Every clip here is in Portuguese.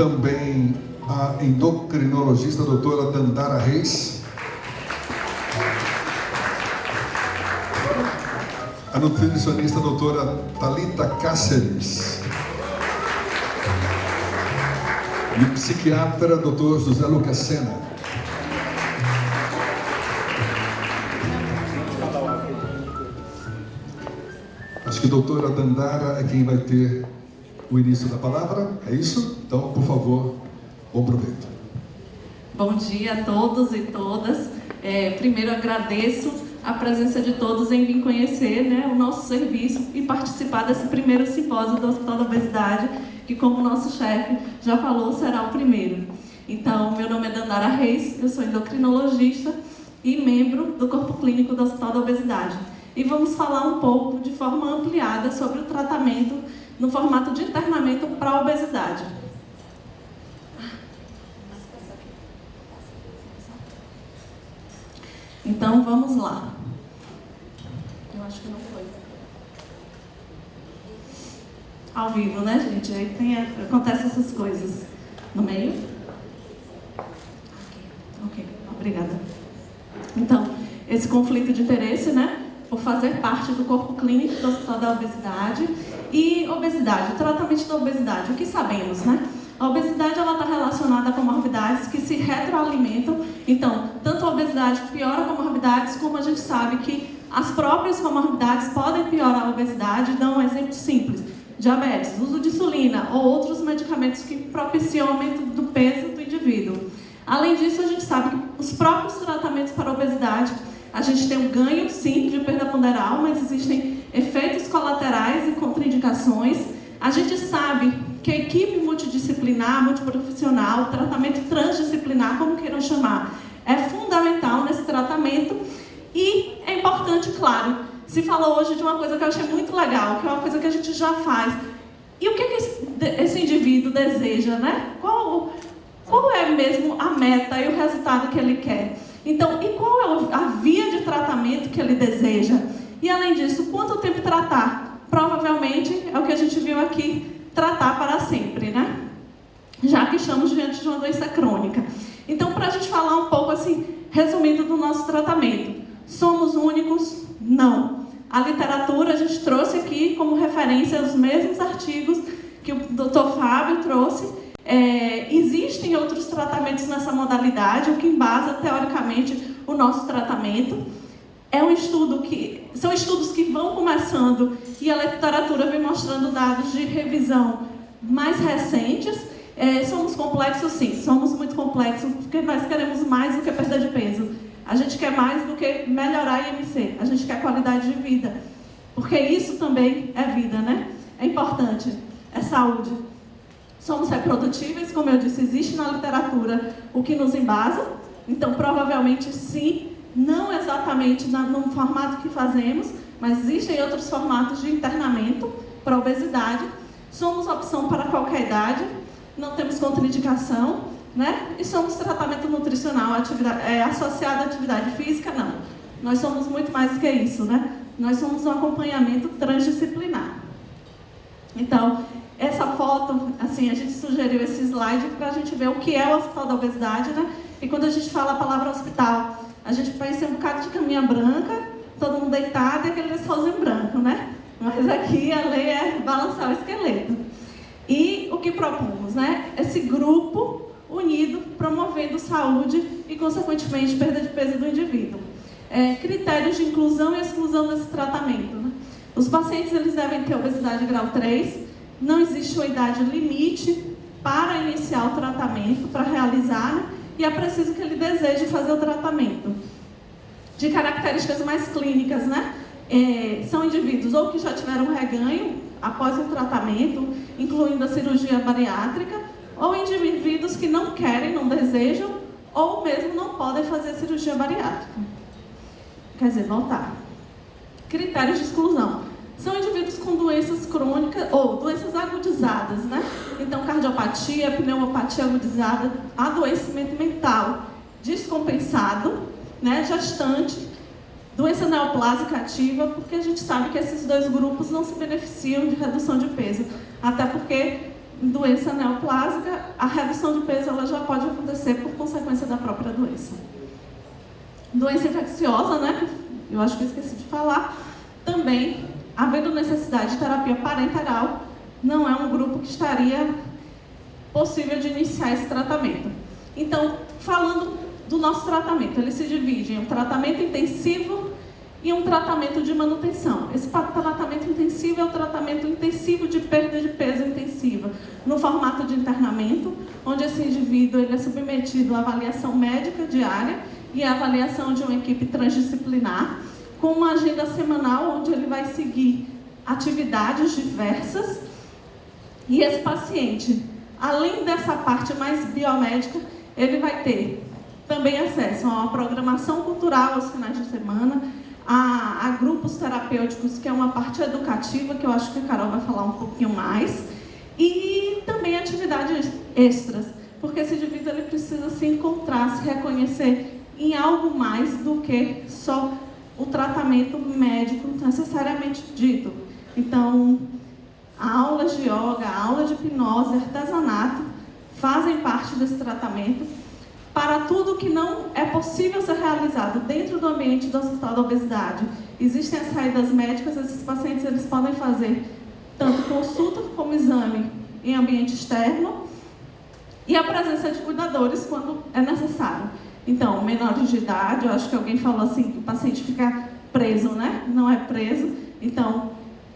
também a endocrinologista doutora Dandara Reis, a nutricionista doutora Thalita Cáceres e o psiquiatra doutor José Lucas Sena. Acho que a doutora Dandara é quem vai ter o início da palavra, é isso? Então, por favor, bom proveito. Bom dia a todos e todas. Primeiro agradeço a presença de todos em vir conhecer, o nosso serviço e participar desse primeiro simpósio do Hospital da Obesidade, que, como o nosso chefe já falou, será o primeiro. Então, meu nome é Dandara Reis, eu sou endocrinologista e membro do Corpo Clínico do Hospital da Obesidade. E vamos falar um pouco, de forma ampliada, sobre o tratamento no formato de internamento para a obesidade. Então, vamos lá. Eu acho que não foi. Ao vivo, né, gente? Aí acontecem essas coisas. No meio? Ok, obrigada. Então, esse conflito de interesse, por fazer parte do corpo clínico do Hospital da Obesidade. E obesidade, tratamento da obesidade, o que sabemos, A obesidade está relacionada a comorbidades que se retroalimentam. Então, tanto a obesidade piora comorbidades, como a gente sabe que as próprias comorbidades podem piorar a obesidade. Dão um exemplo simples: diabetes, uso de insulina ou outros medicamentos que propiciam o aumento do peso do indivíduo. Além disso, a gente sabe que os próprios tratamentos para a obesidade, a gente tem um ganho, sim, de perda ponderal, mas existem efeitos colaterais e contraindicações. A gente sabe que a equipe multidisciplinar, multiprofissional, tratamento transdisciplinar, como queiram chamar, é fundamental nesse tratamento. E é importante, claro, se falou hoje de uma coisa que eu achei muito legal, que é uma coisa que a gente já faz. E o que esse indivíduo deseja, Qual é mesmo a meta e o resultado que ele quer? Então, e qual é a via de tratamento que ele deseja? E, além disso, quanto tempo tratar? Provavelmente, é o que a gente viu aqui, tratar para sempre, Já que estamos diante de uma doença crônica. Então, para a gente falar um pouco, assim, resumindo do nosso tratamento. Somos únicos? Não. A literatura, a gente trouxe aqui como referência os mesmos artigos que o Dr. Fábio trouxe. Existem outros tratamentos nessa modalidade, o que embasa teoricamente o nosso tratamento. São estudos que vão começando e a literatura vem mostrando dados de revisão mais recentes. Somos complexos, sim, somos muito complexos, porque nós queremos mais do que perda de peso. A gente quer mais do que melhorar a IMC, a gente quer qualidade de vida, porque isso também é vida, É importante, é saúde. Somos reprodutíveis, como eu disse, existe na literatura o que nos embasa. Então, provavelmente, sim, não exatamente no formato que fazemos, mas existem outros formatos de internamento para obesidade. Somos opção para qualquer idade, não temos contraindicação, E somos tratamento nutricional associado à atividade física, não. Nós somos muito mais do que isso, Nós somos um acompanhamento transdisciplinar. Então, essa foto, assim, a gente sugeriu esse slide para a gente ver o que é o Hospital da Obesidade, E quando a gente fala a palavra hospital, a gente pensa em um bocado de caminha branca, todo mundo deitado e aquele lençolzinho branco, Mas aqui a lei é balançar o esqueleto. E o que propomos, Esse grupo unido, promovendo saúde e, consequentemente, perda de peso do indivíduo. Critérios de inclusão e exclusão desse tratamento, Os pacientes eles devem ter obesidade grau 3, não existe uma idade limite para iniciar o tratamento, para realizar, e é preciso que ele deseje fazer o tratamento. De características mais clínicas, são indivíduos ou que já tiveram reganho após o tratamento, incluindo a cirurgia bariátrica, ou indivíduos que não querem, não desejam, ou mesmo não podem fazer cirurgia bariátrica. Quer dizer, voltar. Critérios de exclusão. São indivíduos com doenças crônicas ou doenças agudizadas, Então, cardiopatia, pneumopatia agudizada, adoecimento mental descompensado, gestante, doença neoplásica ativa, porque a gente sabe que esses dois grupos não se beneficiam de redução de peso, até porque em doença neoplásica, a redução de peso ela já pode acontecer por consequência da própria doença. Doença infecciosa, né? Eu acho que eu esqueci de falar. Também, havendo necessidade de terapia parenteral, não é um grupo que estaria possível de iniciar esse tratamento. Então, falando do nosso tratamento, ele se divide em um tratamento intensivo e um tratamento de manutenção. Esse tratamento intensivo é o tratamento intensivo de perda de peso intensiva, no formato de internamento, onde esse indivíduo ele é submetido à avaliação médica diária e à avaliação de uma equipe transdisciplinar, com uma agenda semanal onde ele vai seguir atividades diversas. E esse paciente, além dessa parte mais biomédica, ele vai ter também acesso a uma programação cultural aos finais de semana, a grupos terapêuticos, que é uma parte educativa, que eu acho que a Carol vai falar um pouquinho mais, e também atividades extras, porque esse indivíduo ele precisa se encontrar, se reconhecer em algo mais do que só o tratamento médico necessariamente dito. Então, aulas de yoga, aula de hipnose, artesanato fazem parte desse tratamento. Para tudo que não é possível ser realizado dentro do ambiente do Hospital da Obesidade, existem as saídas médicas. Esses pacientes eles podem fazer tanto consulta como exame em ambiente externo e a presença de cuidadores quando é necessário. Então, menores de idade, eu acho que alguém falou assim, que o paciente fica preso, né? Não é preso. Então,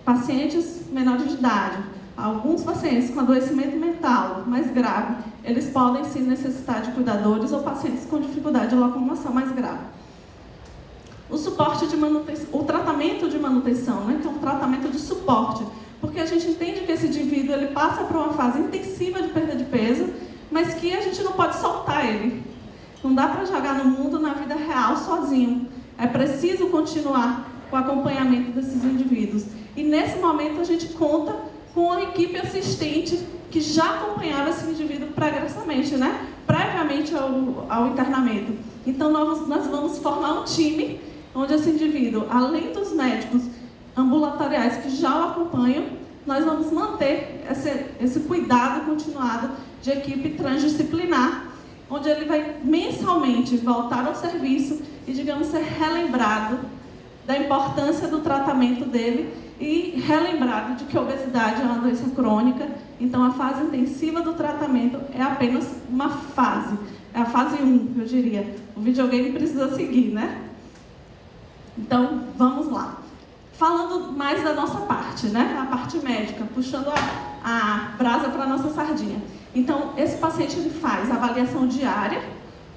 pacientes menores de idade, alguns pacientes com adoecimento mental mais grave, eles podem sim necessitar de cuidadores ou pacientes com dificuldade de locomoção mais grave. O suporte de manutenção, o tratamento de manutenção, né, que é um tratamento de suporte, porque a gente entende que esse indivíduo ele passa por uma fase intensiva de perda de peso, mas que a gente não pode soltar ele. Não dá para jogar no mundo, na vida real, sozinho. É preciso continuar com o acompanhamento desses indivíduos. E nesse momento a gente conta com a equipe assistente que já acompanhava esse indivíduo previamente, né? Previamente ao internamento. Então nós vamos formar um time onde esse indivíduo, além dos médicos ambulatoriais que já o acompanham, nós vamos manter esse cuidado continuado de equipe transdisciplinar, onde ele vai mensalmente voltar ao serviço e, digamos, ser relembrado da importância do tratamento dele e relembrado de que a obesidade é uma doença crônica. Então, a fase intensiva do tratamento é apenas uma fase, é a fase 1, eu diria. O videogame precisa seguir, né? Então, vamos lá. Falando mais da nossa parte, né? A parte médica, puxando a brasa para a nossa sardinha. Então, esse paciente ele faz avaliação diária,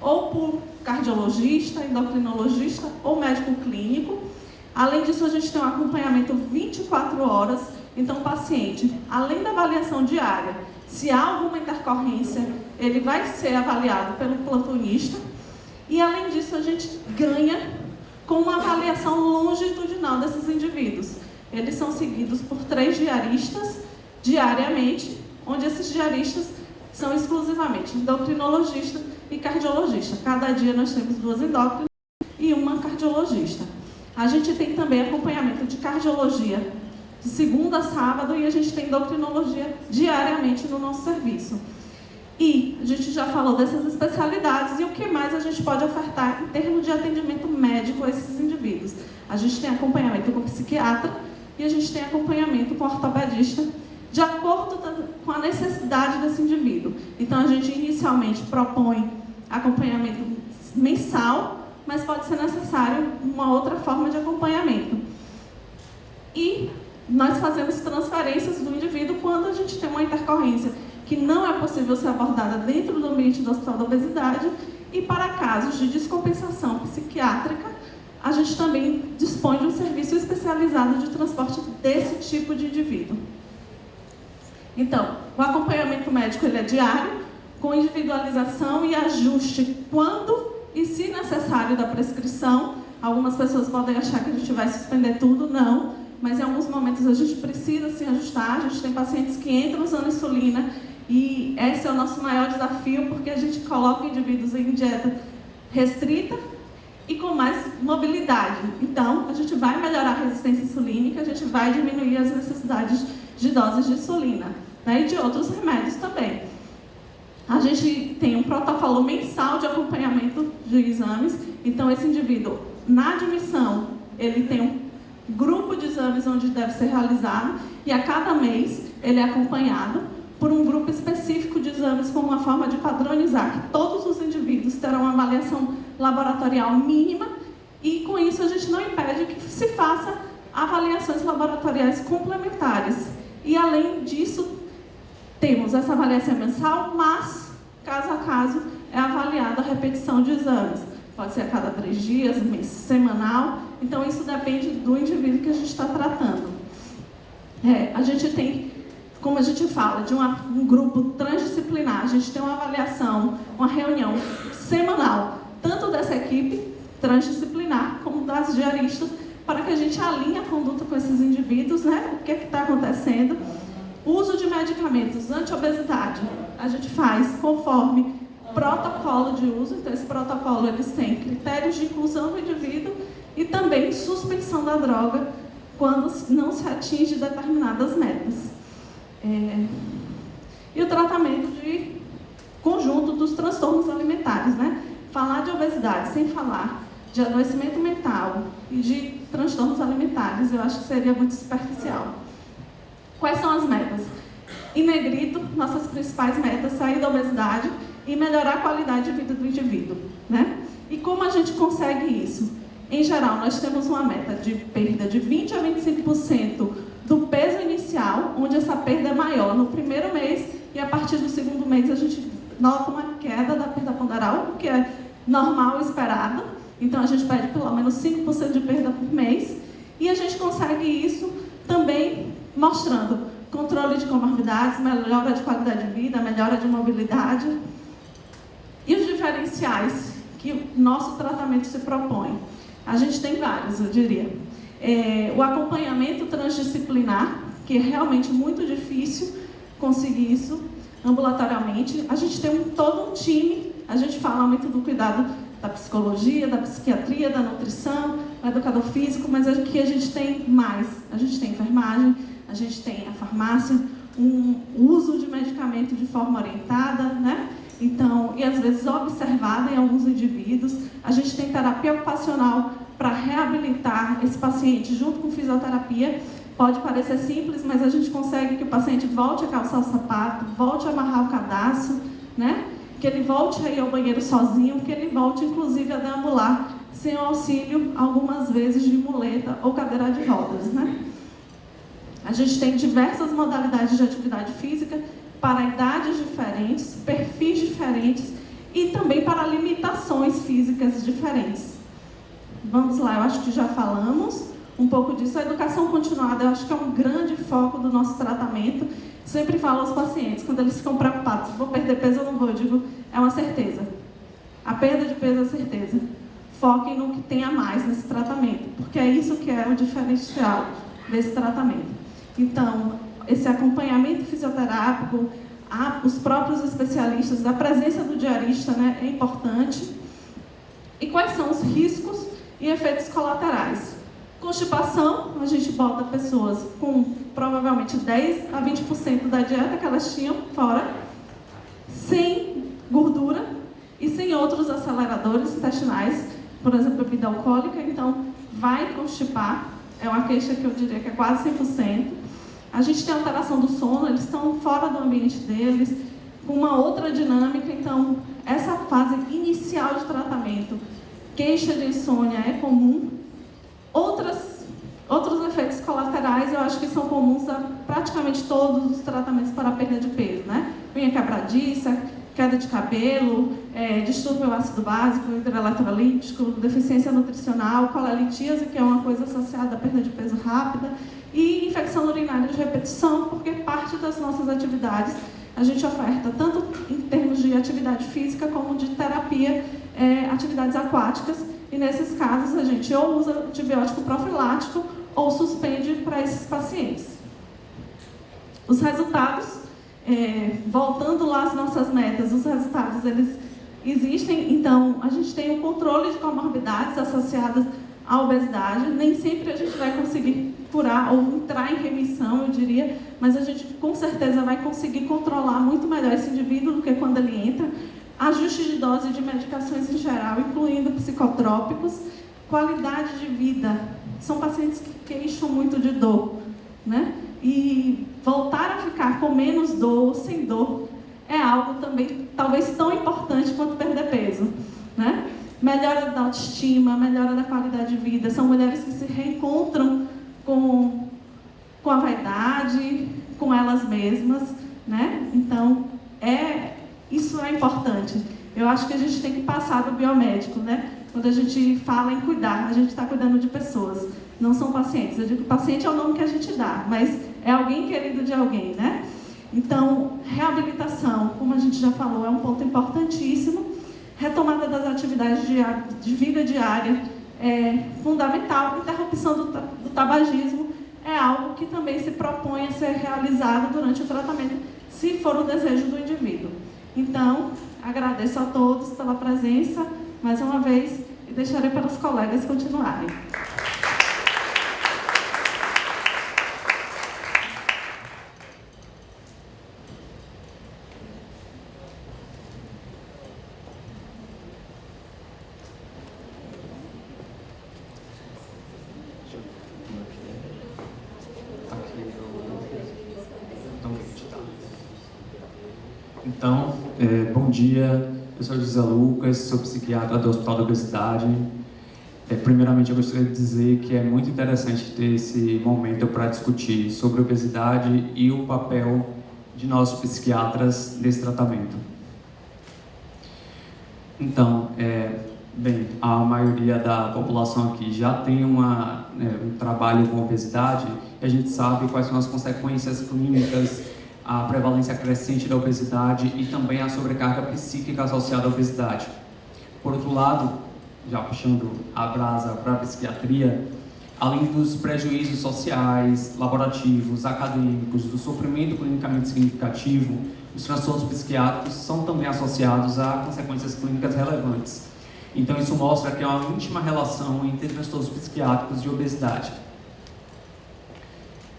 ou por cardiologista, endocrinologista ou médico clínico. Além disso, a gente tem um acompanhamento 24 horas. Então, o paciente, além da avaliação diária, se há alguma intercorrência, ele vai ser avaliado pelo plantonista. E, além disso, a gente ganha com uma avaliação longitudinal desses indivíduos. Eles são seguidos por 3 diaristas diariamente, onde esses diaristas são exclusivamente endocrinologista e cardiologista. Cada dia nós temos 2 endócrinos e uma cardiologista. A gente tem também acompanhamento de cardiologia de segunda a sábado e a gente tem endocrinologia diariamente no nosso serviço. E a gente já falou dessas especialidades e o que mais a gente pode ofertar em termos de atendimento médico a esses indivíduos. A gente tem acompanhamento com psiquiatra e a gente tem acompanhamento com ortopedista, de acordo com a necessidade desse indivíduo. Então, a gente inicialmente propõe acompanhamento mensal, mas pode ser necessário uma outra forma de acompanhamento. E nós fazemos transferências do indivíduo quando a gente tem uma intercorrência que não é possível ser abordada dentro do ambiente do Hospital da Obesidade, e para casos de descompensação psiquiátrica, a gente também dispõe de um serviço especializado de transporte desse tipo de indivíduo. Então, o acompanhamento médico ele é diário, com individualização e ajuste quando e se necessário da prescrição. Algumas pessoas podem achar que a gente vai suspender tudo, não, mas em alguns momentos a gente precisa se ajustar. A gente tem pacientes que entram usando insulina e esse é o nosso maior desafio, porque a gente coloca indivíduos em dieta restrita e com mais mobilidade. Então, a gente vai melhorar a resistência insulínica, a gente vai diminuir as necessidades de doses de insulina. né, e de outros remédios também. A gente tem um protocolo mensal de acompanhamento de exames, então esse indivíduo, na admissão, ele tem um grupo de exames onde deve ser realizado e a cada mês ele é acompanhado por um grupo específico de exames como uma forma de padronizar que todos os indivíduos terão uma avaliação laboratorial mínima e com isso a gente não impede que se faça avaliações laboratoriais complementares. E além disso, temos essa avaliação mensal, mas caso a caso é avaliada a repetição de exames. Pode ser a cada 3 dias, mês, semanal, então isso depende do indivíduo que a gente está tratando. A gente tem, como a gente fala, de um grupo transdisciplinar, a gente tem uma avaliação, uma reunião semanal, tanto dessa equipe transdisciplinar como das diaristas, para que a gente alinhe a conduta com esses indivíduos, né? O que é que está acontecendo. O uso de medicamentos anti-obesidade, a gente faz conforme protocolo de uso, então esse protocolo eles têm critérios de inclusão do indivíduo e também suspensão da droga quando não se atinge determinadas metas. E o tratamento de conjunto dos transtornos alimentares, né? Falar de obesidade sem falar de adoecimento mental e de transtornos alimentares, eu acho que seria muito superficial. Quais são as metas? Em negrito, nossas principais metas, sair da obesidade e melhorar a qualidade de vida do indivíduo, né? E como a gente consegue isso? Em geral, nós temos uma meta de perda de 20% a 25% do peso inicial, onde essa perda é maior no primeiro mês e a partir do segundo mês a gente nota uma queda da perda ponderal, o que é normal e esperado. Então a gente pede pelo menos 5% de perda por mês e a gente consegue isso também mostrando controle de comorbidades, melhora de qualidade de vida, melhora de mobilidade. E os diferenciais que o nosso tratamento se propõe? A gente tem vários, eu diria. O acompanhamento transdisciplinar, que é realmente muito difícil conseguir isso ambulatorialmente. A gente tem todo um time, a gente fala muito do cuidado da psicologia, da psiquiatria, da nutrição, do educador físico, mas aqui a gente tem mais. A gente tem enfermagem, a gente tem a farmácia, um uso de medicamento de forma orientada, né? Então, e às vezes observada em alguns indivíduos. A gente tem terapia ocupacional para reabilitar esse paciente junto com fisioterapia. Pode parecer simples, mas a gente consegue que o paciente volte a calçar o sapato, volte a amarrar o cadarço, né? Que ele volte a ir ao banheiro sozinho, que ele volte inclusive a deambular sem auxílio, algumas vezes de muleta ou cadeira de rodas, né? A gente tem diversas modalidades de atividade física para idades diferentes, perfis diferentes e também para limitações físicas diferentes. Vamos lá, eu acho que já falamos um pouco disso. A educação continuada, eu acho que é um grande foco do nosso tratamento. Sempre falo aos pacientes, quando eles ficam preocupados, vou perder peso ou não vou, eu digo, é uma certeza. A perda de peso é certeza. Foquem no que tem a mais nesse tratamento, porque é isso que é o diferencial desse tratamento. Então, esse acompanhamento fisioterápico, os próprios especialistas, a presença do diarista, né, é importante. E quais são os riscos e efeitos colaterais? Constipação, a gente bota pessoas com provavelmente 10% a 20% da dieta que elas tinham fora, sem gordura e sem outros aceleradores intestinais, por exemplo, bebida alcoólica, então vai constipar, é uma queixa que eu diria que é quase 100%. A gente tem alteração do sono, eles estão fora do ambiente deles, com uma outra dinâmica, então essa fase inicial de tratamento, queixa de insônia é comum. Outros efeitos colaterais eu acho que são comuns a praticamente todos os tratamentos para a perda de peso, né? Unha quebradiça, queda de cabelo, distúrbio ácido básico, hidroeletrolítico, deficiência nutricional, colelitíase, que é uma coisa associada à perda de peso rápida, e infecção urinária de repetição, porque parte das nossas atividades a gente oferta tanto em termos de atividade física como de terapia, atividades aquáticas, e nesses casos a gente ou usa antibiótico profilático ou suspende para esses pacientes. Os resultados, voltando lá às nossas metas, os resultados eles existem, então a gente tem o controle de comorbidades associadas à obesidade, nem sempre a gente vai conseguir curar ou entrar em remissão, eu diria, mas a gente com certeza vai conseguir controlar muito melhor esse indivíduo do que quando ele entra. Ajuste de dose de medicações em geral, incluindo psicotrópicos, qualidade de vida. São pacientes que queixam muito de dor, né? E voltar a ficar com menos dor ou sem dor é algo também talvez tão importante quanto perder peso, né? Melhora da autoestima, melhora da qualidade de vida. São mulheres que se reencontram com a vaidade, com elas mesmas, né? Então, isso é importante. Eu acho que a gente tem que passar do biomédico, né? Quando a gente fala em cuidar, a gente está cuidando de pessoas, não são pacientes. Eu digo que paciente é o nome que a gente dá, mas é alguém querido de alguém, né? Então, reabilitação, como a gente já falou, é um ponto importantíssimo. Retomada das atividades de vida diária é fundamental. Interrupção do tabagismo é algo que também se propõe a ser realizado durante o tratamento, se for o desejo do indivíduo. Então, agradeço a todos pela presença, mais uma vez, e deixarei para os colegas continuarem. Então, bom dia, eu sou José Lucas, sou psiquiatra do Hospital da Obesidade. Primeiramente, eu gostaria de dizer que é muito interessante ter esse momento para discutir sobre obesidade e o papel de nós psiquiatras nesse tratamento. Então, bem, a maioria da população aqui já tem um trabalho com obesidade e a gente sabe quais são as consequências clínicas, a prevalência crescente da obesidade e também a sobrecarga psíquica associada à obesidade. Por outro lado, já puxando a brasa para a psiquiatria, além dos prejuízos sociais, laborativos, acadêmicos, do sofrimento clinicamente significativo, os transtornos psiquiátricos são também associados a consequências clínicas relevantes. Então isso mostra que há uma íntima relação entre transtornos psiquiátricos e obesidade.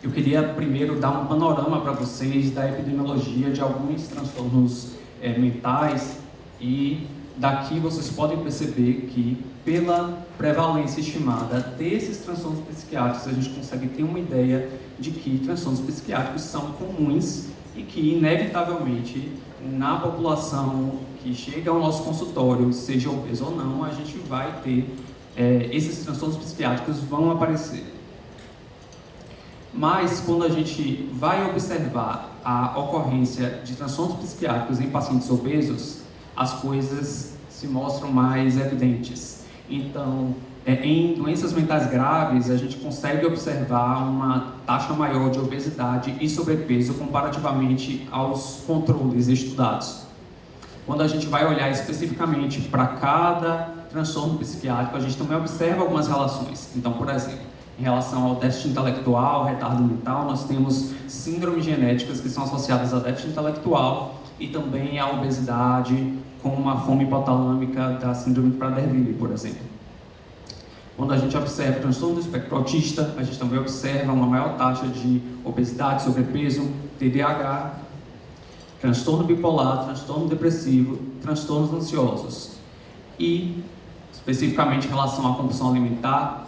Eu queria primeiro dar um panorama para vocês da epidemiologia de alguns transtornos mentais e daqui vocês podem perceber que pela prevalência estimada desses transtornos psiquiátricos a gente consegue ter uma ideia de que transtornos psiquiátricos são comuns e que inevitavelmente na população que chega ao nosso consultório, seja obeso ou não, a gente vai ter esses transtornos psiquiátricos vão aparecer. Mas, quando a gente vai observar a ocorrência de transtornos psiquiátricos em pacientes obesos, as coisas se mostram mais evidentes. Então, em doenças mentais graves, a gente consegue observar uma taxa maior de obesidade e sobrepeso comparativamente aos controles estudados. Quando a gente vai olhar especificamente para cada transtorno psiquiátrico, a gente também observa algumas relações. Então, por exemplo, em relação ao déficit intelectual, retardo mental, nós temos síndromes genéticas que são associadas a déficit intelectual e também à obesidade, como a fome hipotalâmica da síndrome de Prader-Willi, por exemplo. Quando a gente observa o transtorno do espectro autista, a gente também observa uma maior taxa de obesidade, sobrepeso, TDAH, transtorno bipolar, transtorno depressivo, transtornos ansiosos. E, especificamente em relação à compulsão alimentar,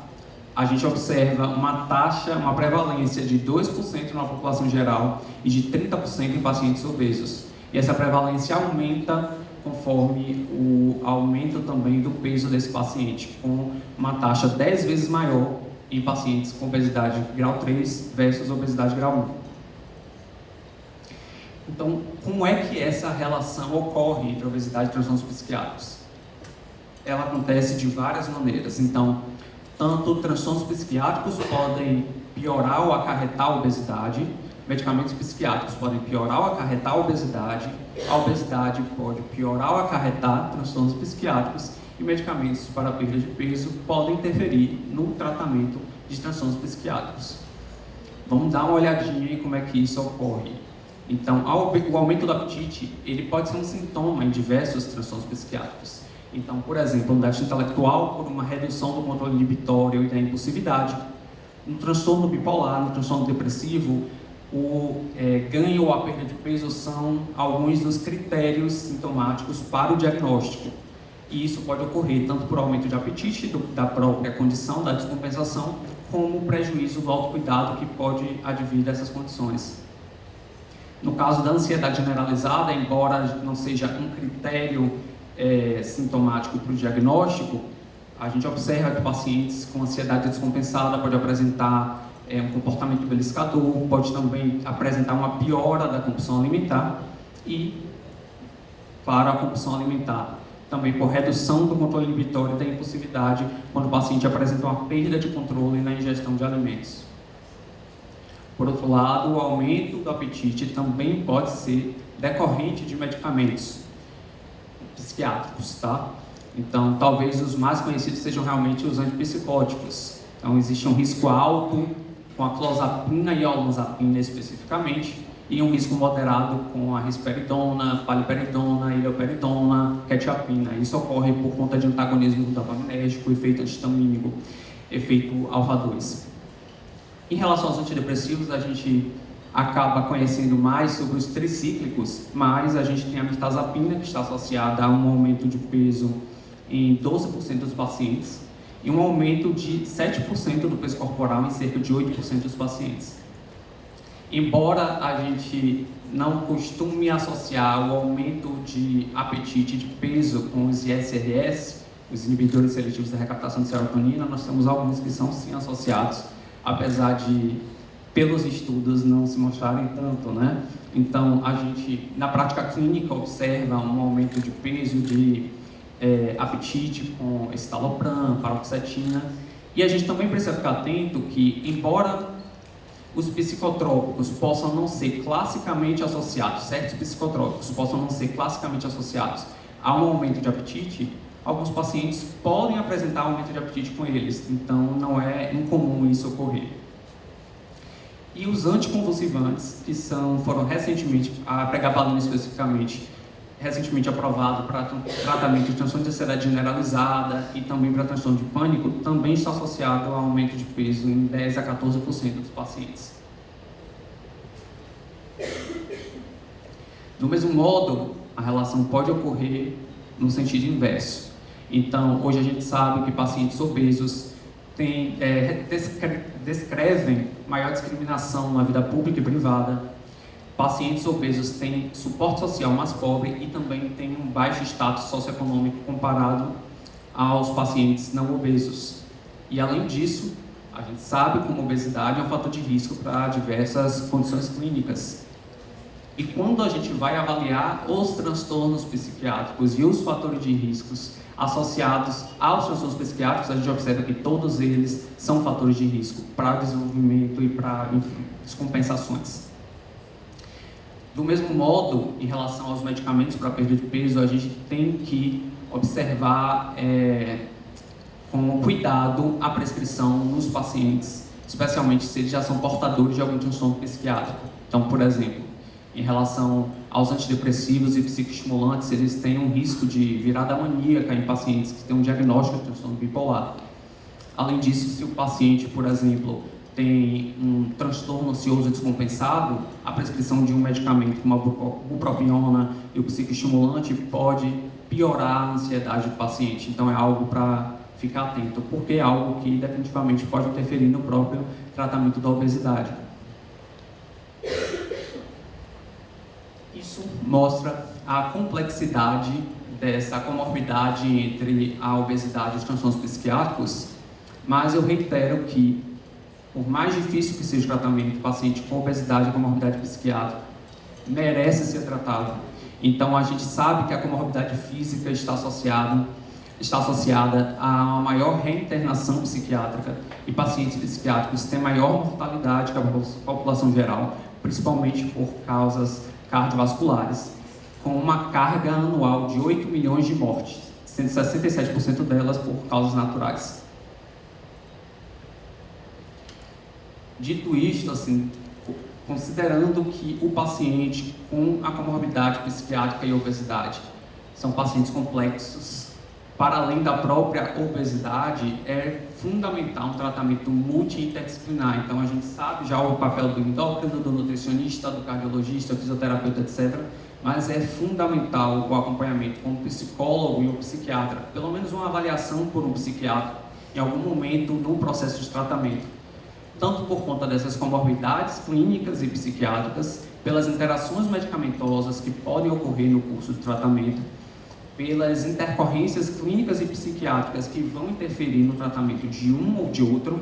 a gente observa uma prevalência de 2% na população geral e de 30% em pacientes obesos. E essa prevalência aumenta conforme o aumento também do peso desse paciente, com uma taxa 10 vezes maior em pacientes com obesidade grau 3 versus obesidade grau 1. Então, como é que essa relação ocorre entre obesidade e transtornos psiquiátricos? Ela acontece de várias maneiras. Então, tanto transtornos psiquiátricos podem piorar ou acarretar a obesidade, medicamentos psiquiátricos podem piorar ou acarretar a obesidade pode piorar ou acarretar transtornos psiquiátricos e medicamentos para perda de peso podem interferir no tratamento de transtornos psiquiátricos. Vamos dar uma olhadinha em como é que isso ocorre. Então, o aumento do apetite, ele pode ser um sintoma em diversos transtornos psiquiátricos. Então, por exemplo, um déficit intelectual por uma redução do controle inibitório e da impulsividade. No transtorno bipolar, no transtorno depressivo, o ganho ou a perda de peso são alguns dos critérios sintomáticos para o diagnóstico. E isso pode ocorrer tanto por aumento de apetite da própria condição da descompensação, como o prejuízo do autocuidado que pode advir dessas condições. No caso da ansiedade generalizada, embora não seja um critério sintomático para o diagnóstico, a gente observa que pacientes com ansiedade descompensada podem apresentar um comportamento beliscador, pode também apresentar uma piora da compulsão alimentar e, para a compulsão alimentar, também por redução do controle inibitório da impulsividade, quando o paciente apresenta uma perda de controle na ingestão de alimentos. Por outro lado, o aumento do apetite também pode ser decorrente de medicamentos psiquiátricos, tá? Então, talvez os mais conhecidos sejam realmente os antipsicóticos. Então, existe um risco alto com a clozapina e a olanzapina especificamente, e um risco moderado com a risperidona, paliperidona, iloperidona, quetiapina. Isso ocorre por conta de antagonismo do dopaminérgico, efeito antihistamínico, efeito alfa-2. Em relação aos antidepressivos, a gente acaba conhecendo mais sobre os tricíclicos, mas a gente tem a mirtazapina, que está associada a um aumento de peso em 12% dos pacientes e um aumento de 7% do peso corporal em cerca de 8% dos pacientes. Embora a gente não costume associar o aumento de apetite e de peso com os ISRS, os inibidores seletivos da recaptação de serotonina, nós temos alguns que são sim associados, apesar de, pelos estudos, não se mostrarem tanto, né? Então, a gente, na prática clínica, observa um aumento de peso, de apetite com escitalopram, paroxetina, e a gente também precisa ficar atento que, embora os psicotrópicos possam não ser classicamente associados, certos psicotrópicos possam não ser classicamente associados a um aumento de apetite, alguns pacientes podem apresentar aumento de apetite com eles, então não é incomum isso ocorrer. E os anticonvulsivantes, que foram recentemente, a pregabalina especificamente, recentemente aprovado para tratamento de transtorno de ansiedade generalizada e também para transtorno de pânico, também está associado a aumento de peso em 10 a 14% dos pacientes. Do mesmo modo, a relação pode ocorrer no sentido inverso. Então, hoje a gente sabe que pacientes obesos descrevem maior discriminação na vida pública e privada. Pacientes obesos têm suporte social mais pobre e também têm um baixo status socioeconômico comparado aos pacientes não obesos. E além disso, a gente sabe como a obesidade é um fator de risco para diversas condições clínicas. E quando a gente vai avaliar os transtornos psiquiátricos e os fatores de riscos associados aos transtornos psiquiátricos, a gente observa que todos eles são fatores de risco para desenvolvimento e para descompensações. Do mesmo modo, em relação aos medicamentos para perda de peso, a gente tem que observar com cuidado a prescrição nos pacientes, especialmente se eles já são portadores de algum transtorno psiquiátrico. Então, por exemplo, em relação aos antidepressivos e psicoestimulantes, eles têm um risco de virada maníaca em pacientes que têm um diagnóstico de transtorno bipolar. Além disso, se o paciente, por exemplo, tem um transtorno ansioso descompensado, a prescrição de um medicamento como a bupropiona e o psicoestimulante pode piorar a ansiedade do paciente. Então é algo para ficar atento, porque é algo que definitivamente pode interferir no próprio tratamento da obesidade. Isso mostra a complexidade dessa comorbidade entre a obesidade e os transtornos psiquiátricos, mas eu reitero que, por mais difícil que seja o tratamento, o paciente com obesidade e comorbidade psiquiátrica merece ser tratado. Então, a gente sabe que a comorbidade física está associada a uma maior reinternação psiquiátrica e pacientes psiquiátricos têm maior mortalidade que a população geral, principalmente por causas cardiovasculares, com uma carga anual de 8 milhões de mortes, sendo 67% delas por causas naturais. Dito isto, assim, considerando que o paciente com a comorbidade psiquiátrica e obesidade são pacientes complexos, para além da própria obesidade, é fundamental um tratamento multi-interdisciplinar. Então, a gente sabe já o papel do endócrino, do nutricionista, do cardiologista, fisioterapeuta, etc. Mas é fundamental o acompanhamento com um psicólogo e um psiquiatra, pelo menos uma avaliação por um psiquiatra, em algum momento no processo de tratamento. Tanto por conta dessas comorbidades clínicas e psiquiátricas, pelas interações medicamentosas que podem ocorrer no curso de tratamento, pelas intercorrências clínicas e psiquiátricas que vão interferir no tratamento de um ou de outro,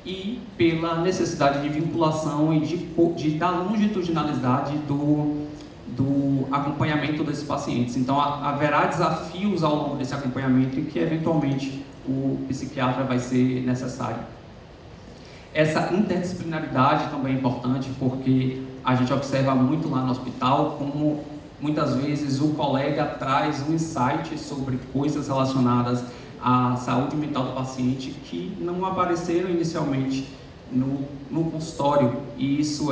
e pela necessidade de vinculação e da longitudinalidade do acompanhamento desses pacientes. Então, haverá desafios ao longo desse acompanhamento em que, eventualmente, o psiquiatra vai ser necessário. Essa interdisciplinaridade também é importante, porque a gente observa muito lá no hospital como muitas vezes o colega traz um insight sobre coisas relacionadas à saúde mental do paciente que não apareceram inicialmente no consultório, e isso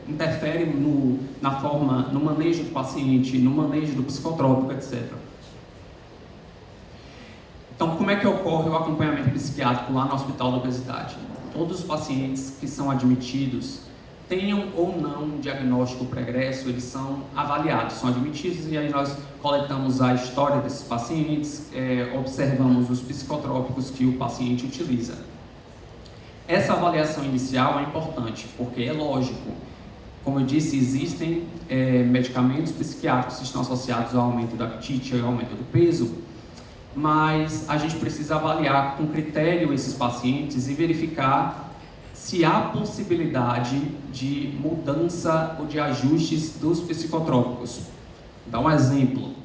interfere no manejo do paciente, no manejo do psicotrópico, etc. Então, como é que ocorre o acompanhamento psiquiátrico lá no Hospital da Obesidade? Todos os pacientes que são admitidos, tenham ou não um diagnóstico pregresso, eles são avaliados, são admitidos, e aí nós coletamos a história desses pacientes, observamos os psicotrópicos que o paciente utiliza. Essa avaliação inicial é importante, porque é lógico, como eu disse, existem medicamentos psiquiátricos que estão associados ao aumento do apetite e ao aumento do peso, mas a gente precisa avaliar com critério esses pacientes e verificar se há possibilidade de mudança ou de ajustes dos psicotrópicos. Dá um exemplo.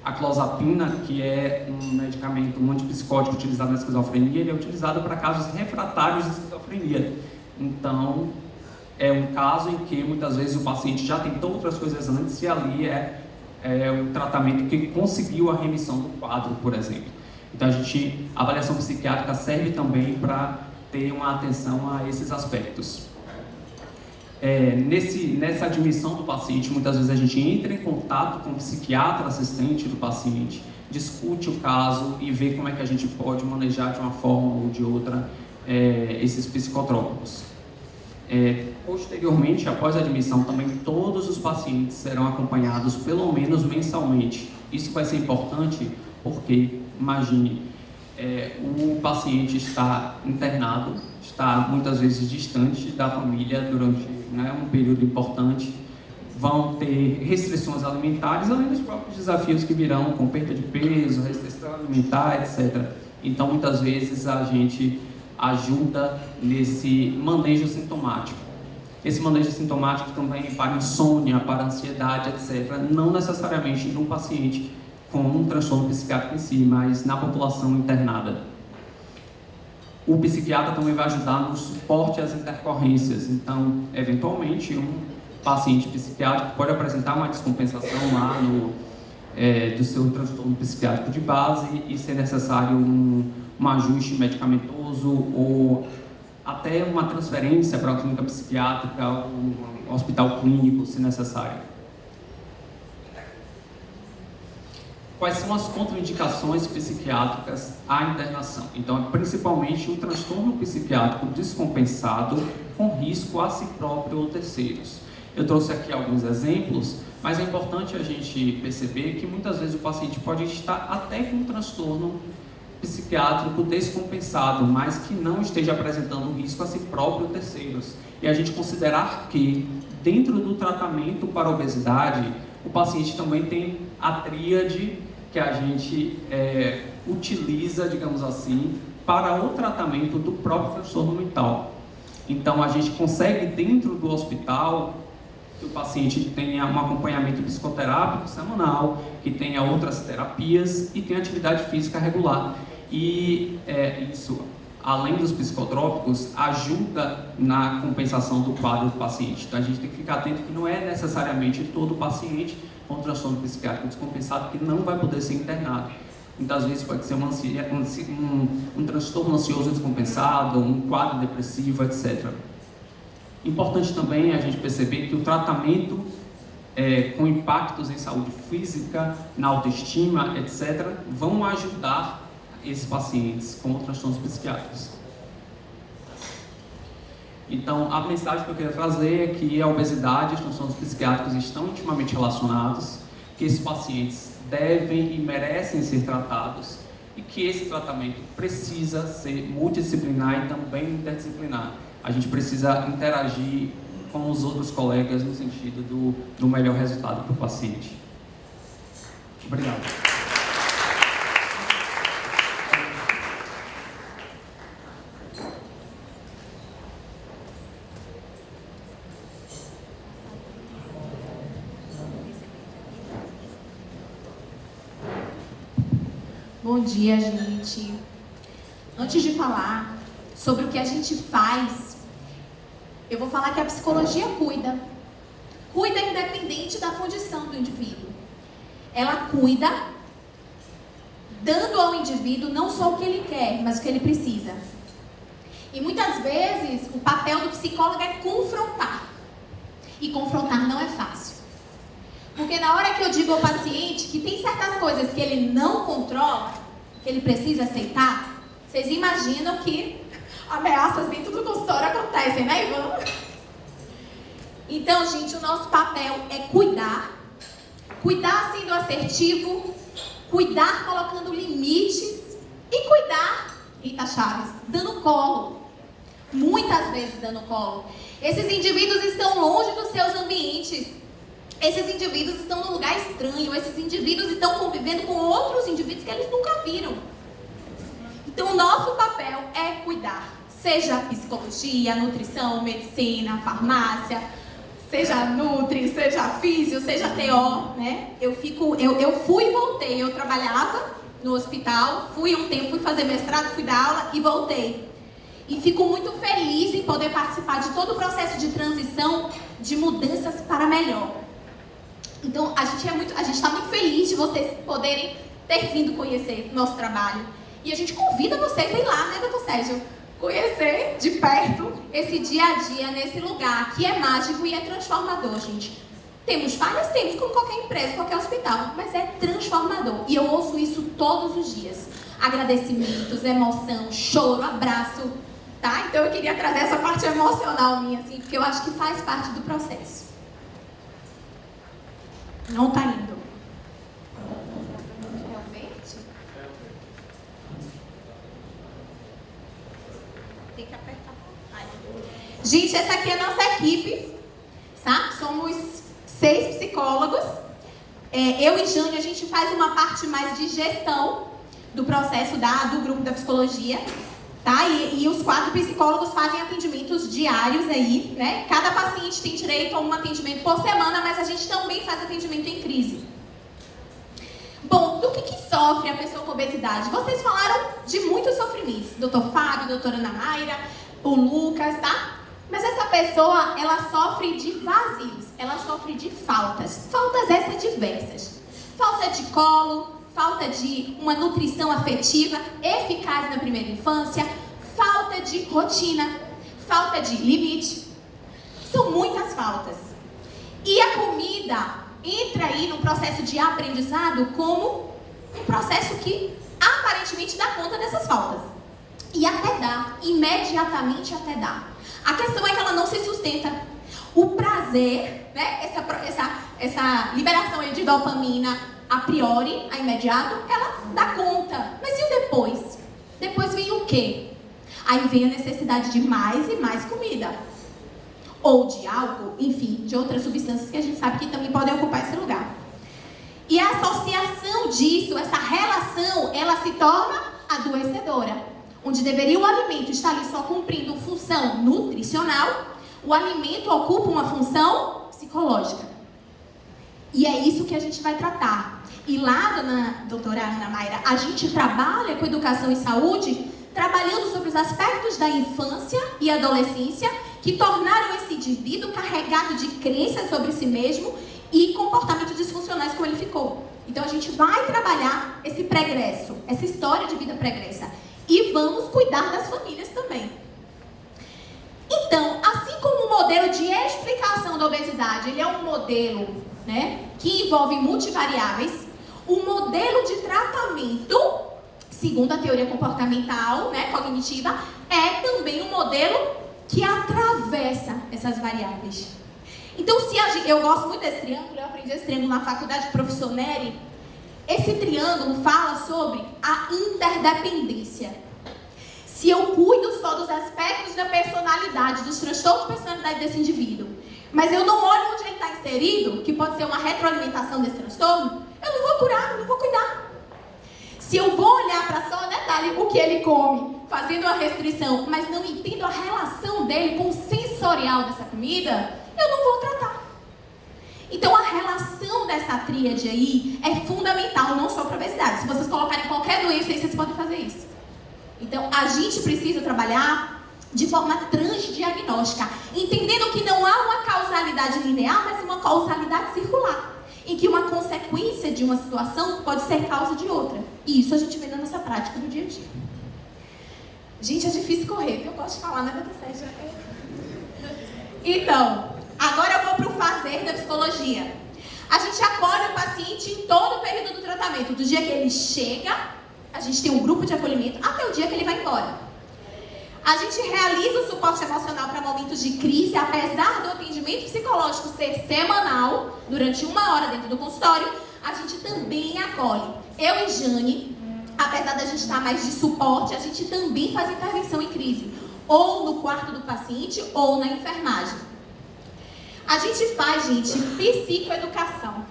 A clozapina, que é um medicamento, um antipsicótico utilizado na esquizofrenia, ele é utilizado para casos refratários de esquizofrenia. Então, é um caso em que muitas vezes o paciente já tentou outras coisas antes e ali é um tratamento que conseguiu a remissão do quadro, por exemplo. Então, a avaliação psiquiátrica serve também para ter uma atenção a esses aspectos. Nessa admissão do paciente, muitas vezes a gente entra em contato com o psiquiatra assistente do paciente, discute o caso e vê como é que a gente pode manejar de uma forma ou de outra esses psicotrópicos. Posteriormente, após a admissão, também todos os pacientes serão acompanhados pelo menos mensalmente. Isso vai ser importante porque, imagine, o paciente está internado, está muitas vezes distante da família durante um período importante, vão ter restrições alimentares, além dos próprios desafios que virão com perda de peso, restrição alimentar, etc. Então, muitas vezes a gente ajuda nesse manejo sintomático. Esse manejo sintomático também para insônia, para ansiedade, etc. Não necessariamente num paciente com um transtorno psiquiátrico em si, mas na população internada. O psiquiatra também vai ajudar no suporte às intercorrências. Então, eventualmente, um paciente psiquiátrico pode apresentar uma descompensação lá do seu transtorno psiquiátrico de base e ser necessário um ajuste medicamentoso ou até uma transferência para uma clínica psiquiátrica ou um hospital clínico, se necessário. Quais são as contraindicações psiquiátricas à internação? Então, principalmente um transtorno psiquiátrico descompensado com risco a si próprio ou terceiros. Eu trouxe aqui alguns exemplos, mas é importante a gente perceber que muitas vezes o paciente pode estar até com um transtorno psiquiátrico descompensado, mas que não esteja apresentando risco a si próprio ou terceiros. E a gente considerar que, dentro do tratamento para a obesidade, o paciente também tem a tríade que a gente utiliza, digamos assim, para o tratamento do próprio transtorno mental. Então, a gente consegue, dentro do hospital, que o paciente tenha um acompanhamento psicoterápico semanal, que tenha outras terapias e tenha atividade física regular. E isso, além dos psicotrópicos, ajuda na compensação do quadro do paciente. Então, a gente tem que ficar atento que não é necessariamente todo paciente com transtorno psiquiátrico descompensado que não vai poder ser internado. Muitas vezes pode ser um transtorno ansioso descompensado, um quadro depressivo, etc. Importante também a gente perceber que o tratamento com impactos em saúde física, na autoestima, etc., vão ajudar esses pacientes com transtornos psiquiátricos. Então, a mensagem que eu queria trazer é que a obesidade e os transtornos psiquiátricos estão intimamente relacionados, que esses pacientes devem e merecem ser tratados e que esse tratamento precisa ser multidisciplinar e também interdisciplinar. A gente precisa interagir com os outros colegas no sentido do melhor resultado para o paciente. Obrigado. Bom dia, gente. Antes de falar sobre o que a gente faz, eu vou falar que a psicologia cuida. Cuida independente da condição do indivíduo. Ela cuida dando ao indivíduo não só o que ele quer, mas o que ele precisa. E muitas vezes o papel do psicólogo é confrontar. E confrontar não é fácil. Porque na hora que eu digo ao paciente que tem certas coisas que ele não controla, que ele precisa aceitar, vocês imaginam que ameaças dentro do consultório acontecem, né, Ivan? Então, gente, o nosso papel é cuidar. Cuidar sendo assertivo, cuidar colocando limites e cuidar, Rita Chaves, dando colo. Muitas vezes dando colo. Esses indivíduos estão longe dos seus ambientes. Esses indivíduos estão num lugar estranho. Esses indivíduos estão convivendo com outros indivíduos que eles nunca viram. Então, o nosso papel é cuidar. Seja psicologia, nutrição, medicina, farmácia, seja nutri, seja físio, seja TO, né? Eu fui e voltei. Eu trabalhava no hospital, fui um tempo, fui fazer mestrado, fui dar aula e voltei. E fico muito feliz em poder participar de todo o processo de transição, de mudanças para melhor. Então, a gente está muito feliz de vocês poderem ter vindo conhecer nosso trabalho. E a gente convida vocês a ir lá, né, doutor Sérgio? Conhecer de perto esse dia a dia nesse lugar que é mágico e é transformador, gente. Temos falhas? Temos, como qualquer empresa, qualquer hospital, mas é transformador. E eu ouço isso todos os dias. Agradecimentos, emoção, choro, abraço, tá? Então eu queria trazer essa parte emocional minha, assim, porque eu acho que faz parte do processo. Não tá indo. Realmente? Tem que apertar. Gente, essa aqui é a nossa equipe, tá? Somos 6 psicólogos. Eu e Jane, a gente faz uma parte mais de gestão do processo do grupo da psicologia, tá? E os 4 psicólogos fazem atendimentos diários aí, né? Cada paciente tem direito a um atendimento por semana, mas a gente também faz atendimento em crise. Bom, do que sofre a pessoa com obesidade? Vocês falaram de muitos sofrimentos. Doutor Fábio, doutora Ana Mayra, o Lucas, tá? Mas essa pessoa, ela sofre de vazios, ela sofre de faltas. Faltas essas diversas. Falta de colo, falta de uma nutrição afetiva eficaz na primeira infância, falta de rotina, falta de limite. São muitas faltas. E a comida entra aí no processo de aprendizado como um processo que aparentemente dá conta dessas faltas. E até dá, imediatamente até dá. A questão é que ela não se sustenta. O prazer, né, essa liberação aí de dopamina, a priori, a imediato, ela dá conta. Mas e o depois? Depois vem o quê? Aí vem a necessidade de mais e mais comida. Ou de álcool, enfim, de outras substâncias que a gente sabe que também podem ocupar esse lugar. E a associação disso, essa relação, ela se torna adoecedora. Onde deveria o alimento estar ali só cumprindo função nutricional, o alimento ocupa uma função psicológica. E é isso que a gente vai tratar. E lá, doutora Ana Mayra, a gente trabalha com educação e saúde, trabalhando sobre os aspectos da infância e adolescência que tornaram esse indivíduo carregado de crenças sobre si mesmo e comportamentos disfuncionais como ele ficou. Então a gente vai trabalhar esse pregresso, essa história de vida pregressa. E vamos cuidar das famílias também. Então, assim como o modelo de explicação da obesidade, ele é um modelo né, que envolve multivariáveis. O modelo de tratamento, segundo a teoria comportamental, né, cognitiva, é também um modelo que atravessa essas variáveis. Então, eu gosto muito desse triângulo, eu aprendi esse triângulo na faculdade com o professor Nery. Esse triângulo fala sobre a interdependência. Se eu cuido só dos aspectos da personalidade, dos transtornos de personalidade desse indivíduo, mas eu não olho onde ele está inserido, que pode ser uma retroalimentação desse transtorno, eu não vou curar, eu não vou cuidar. Se eu vou olhar para só, detalhe, o que ele come, fazendo a restrição, mas não entendo a relação dele com o sensorial dessa comida, eu não vou tratar. Então, a relação dessa tríade aí é fundamental, não só para a obesidade. Se vocês colocarem qualquer doença aí, vocês podem fazer isso. Então, a gente precisa trabalhar de forma transdiagnóstica, entendendo que não há uma causalidade linear, mas uma causalidade circular, em que uma consequência de uma situação pode ser causa de outra. E isso a gente vê na nossa prática do dia a dia. Gente, é difícil correr, eu gosto de falar, né, Sérgio? Então, agora eu vou para o fazer da psicologia. A gente acolhe o paciente em todo o período do tratamento. Do dia que ele chega, a gente tem um grupo de acolhimento, até o dia que ele vai embora. A gente realiza o suporte emocional para momentos de crise, apesar do atendimento psicológico ser semanal, durante 1 hora dentro do consultório, a gente também acolhe. Eu e Jane, apesar da gente estar mais de suporte, a gente também faz intervenção em crise, ou no quarto do paciente, ou na enfermagem. A gente faz, gente, psicoeducação.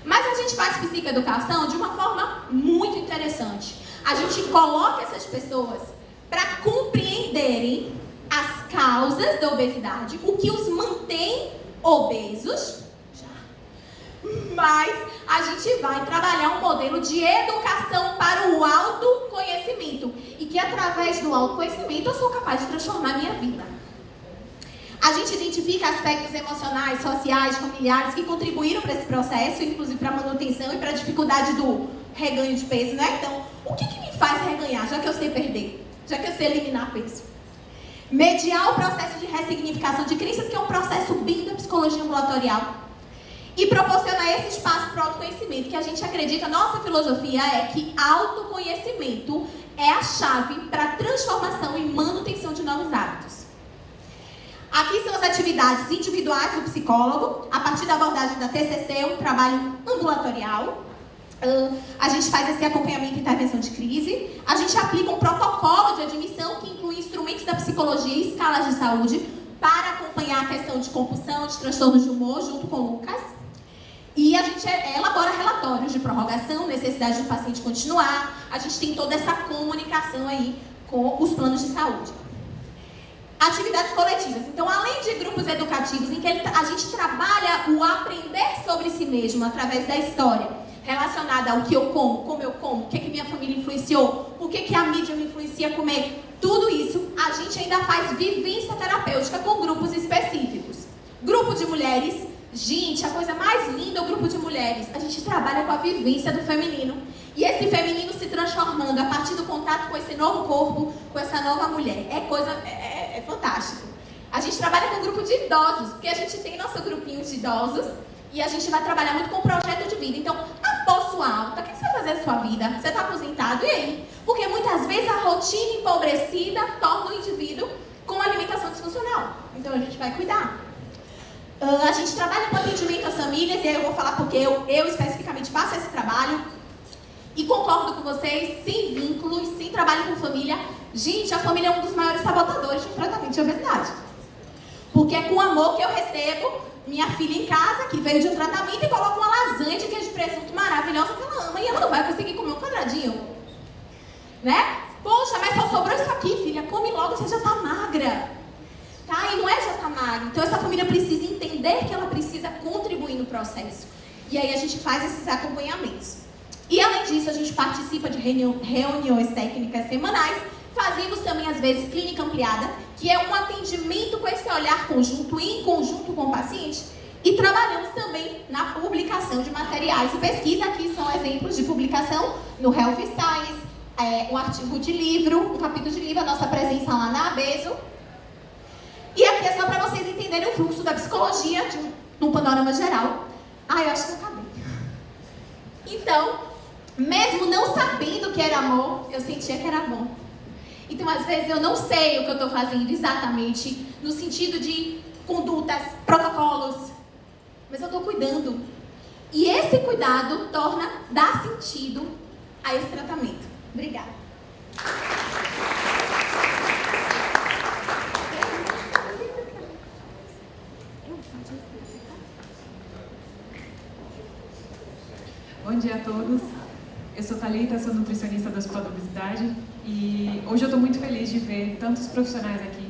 Mas a gente faz psicoeducação de uma forma muito interessante. A gente coloca essas pessoas para compreenderem as causas da obesidade, o que os mantém obesos. Mas a gente vai trabalhar um modelo de educação para o autoconhecimento. E que através do autoconhecimento eu sou capaz de transformar a minha vida. A gente identifica aspectos emocionais, sociais, familiares que contribuíram para esse processo, inclusive para a manutenção e para a dificuldade do reganho de peso, né? Então, o que me faz reganhar, já que eu sei perder, já que eu sei eliminar peso? Mediar o processo de ressignificação de crenças, que é um processo bem da psicologia ambulatorial. E proporcionar esse espaço para o autoconhecimento, que a gente acredita, nossa filosofia é que autoconhecimento é a chave para a transformação e manutenção de novos hábitos. Aqui são as atividades individuais do psicólogo, a partir da abordagem da TCC, um trabalho ambulatorial. A gente faz esse acompanhamento e intervenção de crise. A gente aplica um protocolo de admissão que inclui instrumentos da psicologia e escalas de saúde para acompanhar a questão de compulsão, de transtornos de humor, junto com o Lucas. E a gente elabora relatórios de prorrogação, necessidade do paciente continuar. A gente tem toda essa comunicação aí com os planos de saúde. Atividades coletivas. Então, além de grupos educativos em que a gente trabalha o aprender sobre si mesmo através da história, relacionada ao que eu como eu como, o que minha família influenciou, o que a mídia me influencia a comer, tudo isso a gente ainda faz vivência terapêutica com grupos específicos. Grupo de mulheres, gente, a coisa mais linda é o grupo de mulheres. A gente trabalha com a vivência do feminino. E esse feminino se transformando a partir do contato com esse novo corpo, com essa nova mulher. É fantástico. A gente trabalha com um grupo de idosos, porque a gente tem nosso grupinho de idosos e a gente vai trabalhar muito com o projeto de vida. Então, após sua alta, o que você vai fazer na sua vida? Você está aposentado? E aí? Porque muitas vezes a rotina empobrecida torna o indivíduo com alimentação disfuncional. Então, a gente vai cuidar. A gente trabalha com atendimento às famílias, e aí eu vou falar porque eu especificamente faço esse trabalho. E concordo com vocês, sem vínculos, sem trabalho com família. Gente, a família é um dos maiores sabotadores de um tratamento de obesidade. Porque é com amor que eu recebo minha filha em casa, que veio de um tratamento, e coloco uma lasanha de queijo de presunto maravilhosa que ela ama. E ela não vai conseguir comer um quadradinho. Né? Poxa, mas só sobrou isso aqui, filha. Come logo, você já tá magra. Tá? E não é já tá magra. Então essa família precisa entender que ela precisa contribuir no processo. E aí a gente faz esses acompanhamentos. E além disso, a gente participa de reuniões técnicas semanais. Fazemos também, às vezes, clínica ampliada, que é um atendimento com esse olhar conjunto, em conjunto com o paciente. E trabalhamos também na publicação de materiais e pesquisa. Aqui são exemplos de publicação no Health Science, um artigo de livro, um capítulo de livro, a nossa presença lá na Abeso. E aqui é só para vocês entenderem o fluxo da psicologia, num panorama geral. Eu acho que eu acabei. Então, mesmo não sabendo que era amor, eu sentia que era bom. Então, às vezes, eu não sei o que eu estou fazendo exatamente no sentido de condutas, protocolos, mas eu estou cuidando. E esse cuidado dá sentido a esse tratamento. Obrigada. Bom dia a todos. Eu sou Thalita, sou nutricionista do Hospital da Obesidade e hoje eu estou muito feliz de ver tantos profissionais aqui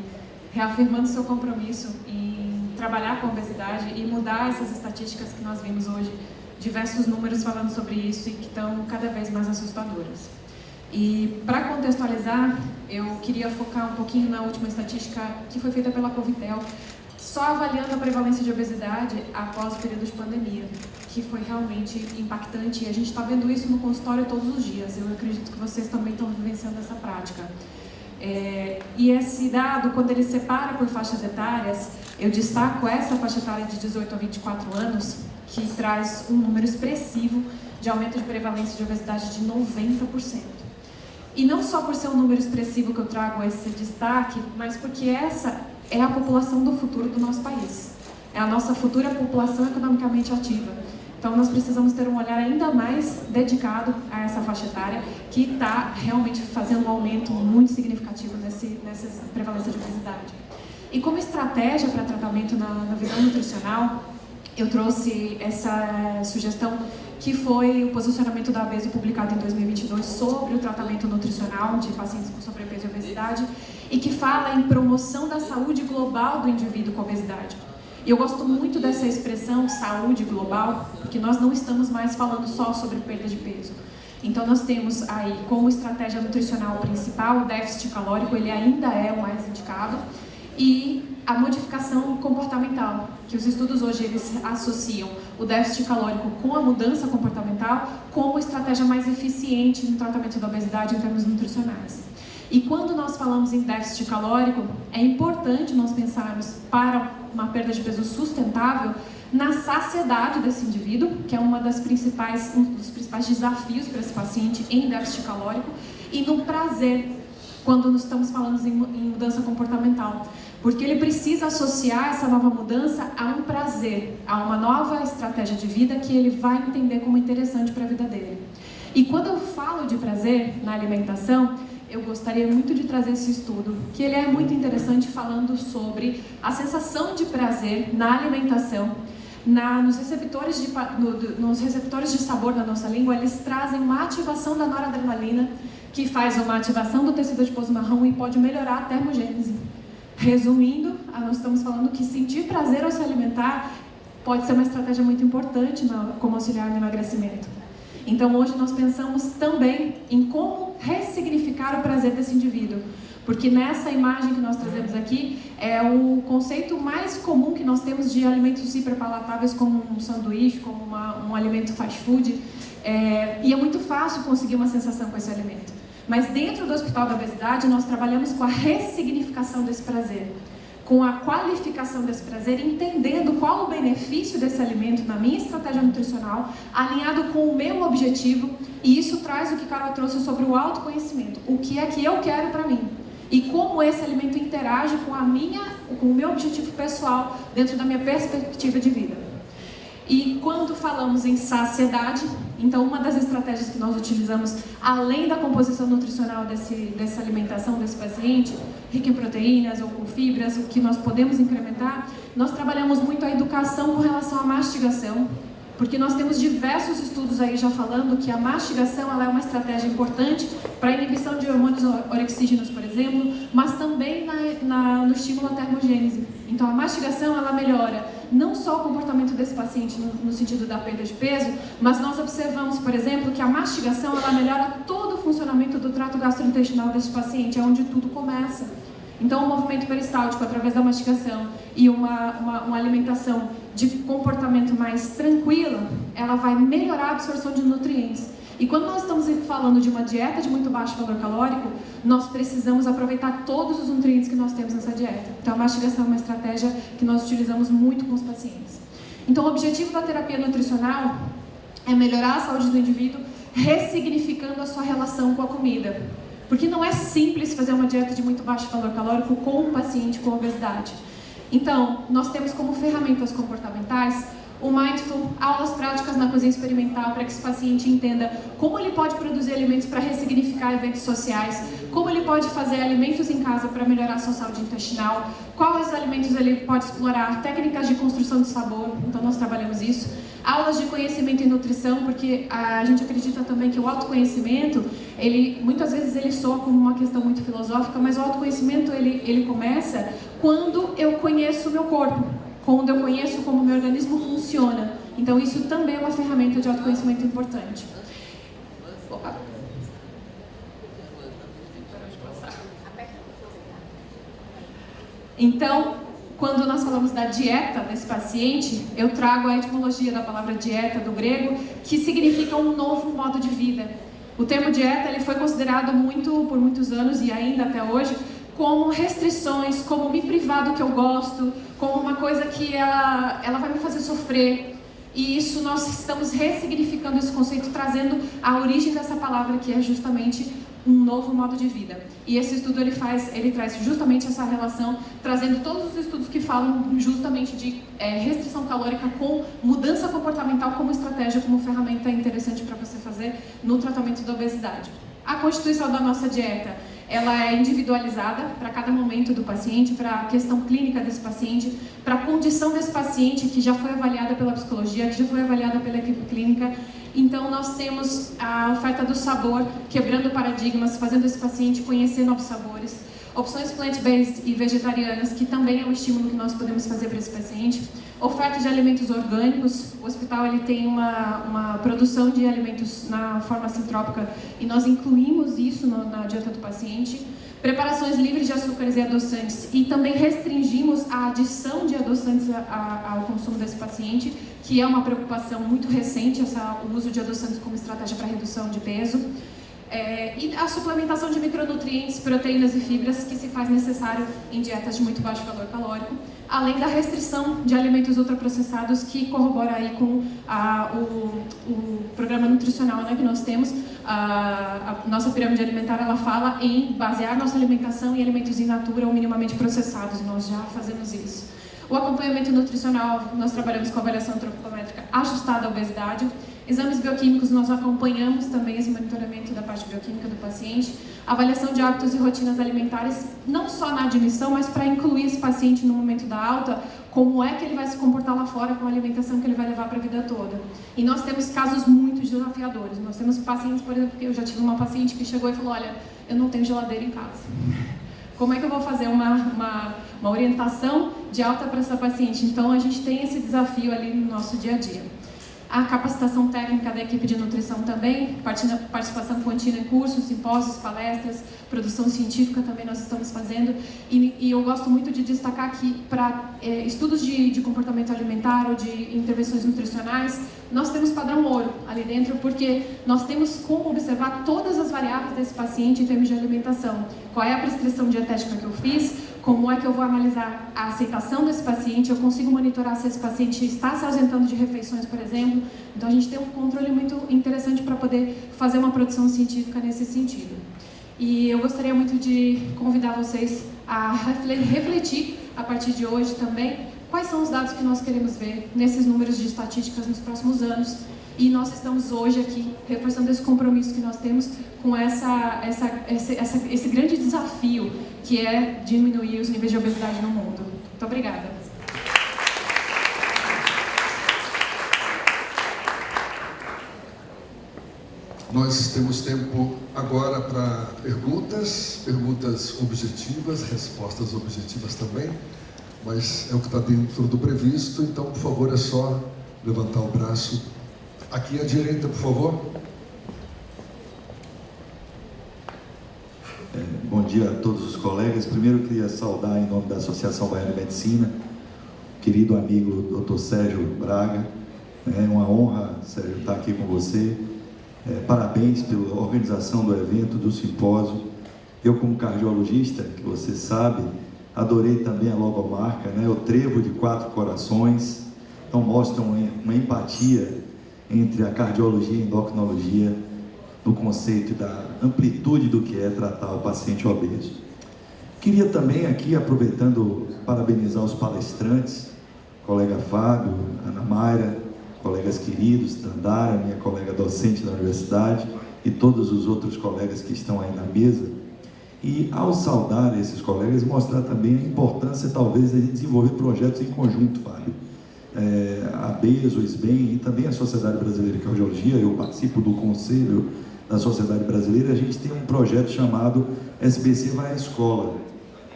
reafirmando seu compromisso em trabalhar com a obesidade e mudar essas estatísticas que nós vimos hoje, diversos números falando sobre isso e que estão cada vez mais assustadoras. E para contextualizar, eu queria focar um pouquinho na última estatística que foi feita pela Covitel, só avaliando a prevalência de obesidade após o período de pandemia, que foi realmente impactante e a gente está vendo isso no consultório todos os dias. Eu acredito que vocês também estão vivenciando essa prática. E esse dado, quando ele separa por faixas etárias, eu destaco essa faixa etária de 18 a 24 anos, que traz um número expressivo de aumento de prevalência de obesidade de 90%. E não só por ser um número expressivo que eu trago esse destaque, mas porque essa é a população do futuro do nosso país. É a nossa futura população economicamente ativa. Então, nós precisamos ter um olhar ainda mais dedicado a essa faixa etária, que está realmente fazendo um aumento muito significativo nessa prevalência de obesidade. E como estratégia para tratamento na visão nutricional, eu trouxe essa sugestão que foi o posicionamento da ABESO publicado em 2022 sobre o tratamento nutricional de pacientes com sobrepeso e obesidade e que fala em promoção da saúde global do indivíduo com obesidade. E eu gosto muito dessa expressão saúde global, porque nós não estamos mais falando só sobre perda de peso. Então nós temos aí como estratégia nutricional principal o déficit calórico, ele ainda é o mais indicado, e a modificação comportamental, que os estudos hoje eles associam o déficit calórico com a mudança comportamental como estratégia mais eficiente no tratamento da obesidade em termos nutricionais. E quando nós falamos em déficit calórico, é importante nós pensarmos para uma perda de peso sustentável na saciedade desse indivíduo, que é um dos principais desafios para esse paciente em déficit calórico, e no prazer, quando nós estamos falando em mudança comportamental. Porque ele precisa associar essa nova mudança a um prazer, a uma nova estratégia de vida que ele vai entender como interessante para a vida dele. E quando eu falo de prazer na alimentação, eu gostaria muito de trazer esse estudo, que ele é muito interessante falando sobre a sensação de prazer na alimentação. Nos receptores de sabor da nossa língua, eles trazem uma ativação da noradrenalina, que faz uma ativação do tecido adiposo marrom e pode melhorar a termogênese. Resumindo, nós estamos falando que sentir prazer ao se alimentar pode ser uma estratégia muito importante como auxiliar no emagrecimento. Então hoje nós pensamos também em como ressignificar o prazer desse indivíduo, porque nessa imagem que nós trazemos aqui é o conceito mais comum que nós temos de alimentos hiperpalatáveis como um sanduíche, como um alimento fast food, e é muito fácil conseguir uma sensação com esse alimento. Mas dentro do Hospital da Obesidade nós trabalhamos com a ressignificação desse prazer, com a qualificação desse prazer, entendendo qual o benefício desse alimento na minha estratégia nutricional, alinhado com o meu objetivo, e isso traz o que Carol trouxe sobre o autoconhecimento, o que é que eu quero para mim, e como esse alimento interage com o meu objetivo pessoal, dentro da minha perspectiva de vida. E quando falamos em saciedade, então uma das estratégias que nós utilizamos, além da composição nutricional dessa alimentação desse paciente, rica em proteínas ou com fibras, o que nós podemos incrementar, nós trabalhamos muito a educação com relação à mastigação, porque nós temos diversos estudos aí já falando que a mastigação ela é uma estratégia importante para a inibição de hormônios orexígenos, por exemplo, mas também no estímulo à termogênese. Então a mastigação ela melhora não só o comportamento desse paciente no sentido da perda de peso, mas nós observamos, por exemplo, que a mastigação ela melhora todo o funcionamento do trato gastrointestinal desse paciente, é onde tudo começa. Então, o movimento peristáltico através da mastigação e uma alimentação de comportamento mais tranquila, ela vai melhorar a absorção de nutrientes. E quando nós estamos falando de uma dieta de muito baixo valor calórico, nós precisamos aproveitar todos os nutrientes que nós temos nessa dieta. Então, a mastigação é uma estratégia que nós utilizamos muito com os pacientes. Então, o objetivo da terapia nutricional é melhorar a saúde do indivíduo, ressignificando a sua relação com a comida. Porque não é simples fazer uma dieta de muito baixo valor calórico com um paciente com obesidade. Então, nós temos como ferramentas comportamentais o Mindful, aulas práticas na cozinha experimental para que esse paciente entenda como ele pode produzir alimentos para ressignificar eventos sociais, como ele pode fazer alimentos em casa para melhorar a sua saúde intestinal, quais alimentos ele pode explorar, técnicas de construção de sabor, então nós trabalhamos isso. Aulas de conhecimento e nutrição, porque a gente acredita também que o autoconhecimento, muitas vezes ele soa como uma questão muito filosófica, mas o autoconhecimento ele começa quando eu conheço o meu corpo, quando eu conheço como o meu organismo funciona. Então isso também é uma ferramenta de autoconhecimento importante. Opa. Então, quando nós falamos da dieta desse paciente, eu trago a etimologia da palavra dieta do grego, que significa um novo modo de vida. O termo dieta ele foi considerado por muitos anos e ainda até hoje como restrições, como me privar do que eu gosto, como uma coisa que ela vai me fazer sofrer. E isso nós estamos ressignificando esse conceito, trazendo a origem dessa palavra, que é justamente um novo modo de vida. E esse estudo ele traz justamente essa relação, trazendo todos os estudos que falam justamente de restrição calórica com mudança comportamental como estratégia, como ferramenta interessante para você fazer no tratamento da obesidade. A constituição da nossa dieta, ela é individualizada para cada momento do paciente, para a questão clínica desse paciente, para a condição desse paciente que já foi avaliada pela psicologia, que já foi avaliada pela equipe clínica. Então nós temos a oferta do sabor, quebrando paradigmas, fazendo esse paciente conhecer novos sabores. Opções plant-based e vegetarianas, que também é um estímulo que nós podemos fazer para esse paciente. Oferta de alimentos orgânicos. O hospital ele tem uma produção de alimentos na forma sintrópica e nós incluímos isso na dieta do paciente. Preparações livres de açúcares e adoçantes, e também restringimos a adição de adoçantes ao consumo desse paciente, que é uma preocupação muito recente, o uso de adoçantes como estratégia para redução de peso. E a suplementação de micronutrientes, proteínas e fibras que se faz necessário em dietas de muito baixo valor calórico, além da restrição de alimentos ultraprocessados, que corrobora aí com o programa nutricional, né, que nós temos. A nossa pirâmide alimentar ela fala em basear nossa alimentação em alimentos in natura ou minimamente processados, e nós já fazemos isso. O acompanhamento nutricional, nós trabalhamos com avaliação antropométrica ajustada à obesidade. Exames bioquímicos, nós acompanhamos também esse monitoramento da parte bioquímica do paciente. Avaliação de hábitos e rotinas alimentares, não só na admissão, mas para incluir esse paciente no momento da alta, como é que ele vai se comportar lá fora com a alimentação que ele vai levar para a vida toda. E nós temos casos muito desafiadores. Nós temos pacientes, por exemplo, que eu já tive uma paciente que chegou e falou, olha, eu não tenho geladeira em casa. Como é que eu vou fazer uma orientação de alta para essa paciente? Então, a gente tem esse desafio ali no nosso dia a dia. A capacitação técnica da equipe de nutrição também, participação contínua em cursos, simpósios, palestras, produção científica também nós estamos fazendo. E eu gosto muito de destacar que para estudos de comportamento alimentar ou de intervenções nutricionais, nós temos padrão ouro ali dentro, porque nós temos como observar todas as variáveis desse paciente em termos de alimentação. Qual é a prescrição dietética que eu fiz? Como é que eu vou analisar a aceitação desse paciente? Eu consigo monitorar se esse paciente está se ausentando de refeições, por exemplo. Então, a gente tem um controle muito interessante para poder fazer uma produção científica nesse sentido. E eu gostaria muito de convidar vocês a refletir, a partir de hoje também, quais são os dados que nós queremos ver nesses números de estatísticas nos próximos anos. E nós estamos hoje aqui reforçando esse compromisso que nós temos com esse grande desafio que é diminuir os níveis de obesidade no mundo. Muito obrigada. Nós temos tempo agora para perguntas objetivas, respostas objetivas também, mas é o que está dentro do previsto, então, por favor, é só levantar o braço. Aqui à direita, por favor. Bom dia a todos os colegas. Primeiro eu queria saudar em nome da Associação Baiana de Medicina, o querido amigo Dr. Sérgio Braga. É uma honra, Sérgio, estar aqui com você. Parabéns pela organização do evento, do simpósio. Eu, como cardiologista, que você sabe, adorei também a logomarca, né? O trevo de 4 corações. então mostram uma empatia entre a cardiologia e a endocrinologia no conceito da amplitude do que é tratar o paciente obeso. Queria também aqui, aproveitando, parabenizar os palestrantes, colega Fábio, Ana Mayra, colegas queridos, Dandara, minha colega docente da universidade, e todos os outros colegas que estão aí na mesa. E, ao saudar esses colegas, mostrar também a importância, talvez, de desenvolver projetos em conjunto, Fábio. A BES, o SBEM e também a Sociedade Brasileira de Cardiologia, eu participo do conselho da Sociedade Brasileira, a gente tem um projeto chamado SBC Vai à Escola.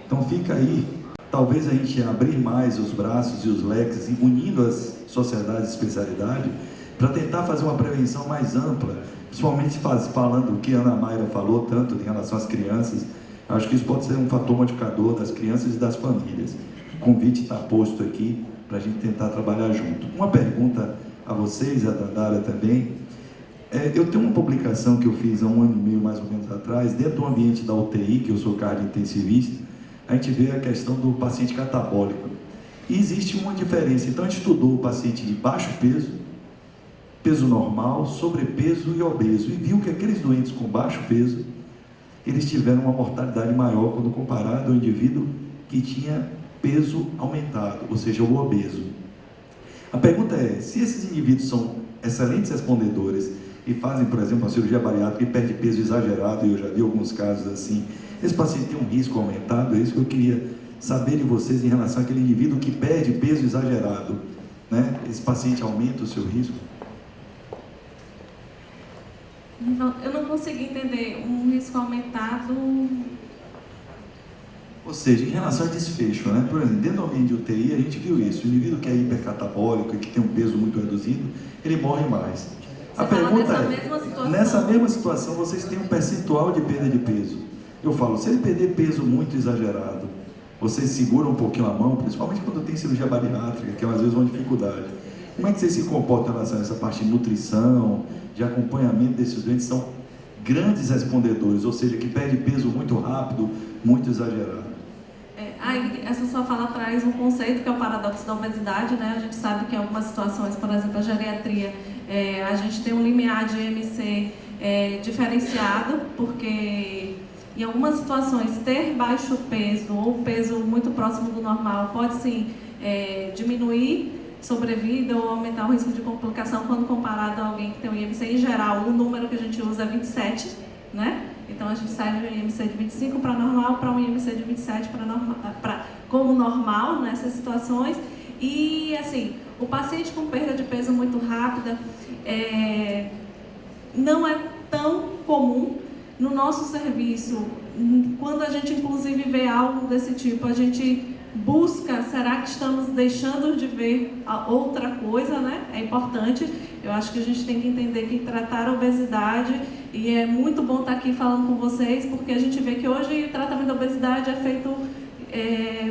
Então fica aí, talvez a gente abrir mais os braços e os leques, unindo as sociedades de especialidade, para tentar fazer uma prevenção mais ampla, principalmente falando o que a Ana Mayra falou tanto em relação às crianças. Acho que isso pode ser um fator modificador das crianças e das famílias. O convite está posto aqui para a gente tentar trabalhar junto. Uma pergunta a vocês, a Dandara também. Eu tenho uma publicação que eu fiz há 1 ano e meio, mais ou menos, atrás, dentro do ambiente da UTI, que eu sou cardio-intensivista, a gente vê a questão do paciente catabólico. E existe uma diferença. Então, a gente estudou o paciente de baixo peso, peso normal, sobrepeso e obeso, e viu que aqueles doentes com baixo peso, eles tiveram uma mortalidade maior quando comparado ao indivíduo que tinha peso aumentado, ou seja, o obeso. A pergunta é, se esses indivíduos são excelentes respondedores e fazem, por exemplo, uma cirurgia bariátrica e perde peso exagerado, e eu já vi alguns casos assim, esse paciente tem um risco aumentado? É isso que eu queria saber de vocês em relação àquele indivíduo que perde peso exagerado, né? Esse paciente aumenta o seu risco? Eu não consegui entender um risco aumentado. Ou seja, em relação a desfecho, né? Por exemplo, dentro do ambiente de UTI, a gente viu isso. O indivíduo que é hipercatabólico e que tem um peso muito reduzido, ele morre mais. A pergunta é, nessa mesma situação, vocês têm um percentual de perda de peso. Eu falo, se ele perder peso muito exagerado, vocês seguram um pouquinho a mão, principalmente quando tem cirurgia bariátrica, que é às vezes uma dificuldade. Como é que vocês se comportam em relação a essa parte de nutrição, de acompanhamento desses doentes? São grandes respondedores, ou seja, que perde peso muito rápido, muito exagerado. Essa sua fala traz um conceito que é o paradoxo da obesidade, né? A gente sabe que em algumas situações, por exemplo, a geriatria, a gente tem um limiar de IMC diferenciado, porque em algumas situações ter baixo peso ou peso muito próximo do normal pode sim diminuir sobrevida ou aumentar o risco de complicação quando comparado a alguém que tem um IMC. Em geral, o número que a gente usa é 27, né? Então a gente sai de um IMC de 25 para normal para um IMC de 27 como normal nessas situações. E assim, o paciente com perda de peso muito rápida não é tão comum no nosso serviço. Quando a gente inclusive vê algo desse tipo, a gente busca, será que estamos deixando de ver outra coisa, né? É importante. Eu acho que a gente tem que entender que tratar a obesidade, e é muito bom estar aqui falando com vocês, porque a gente vê que hoje o tratamento da obesidade é feito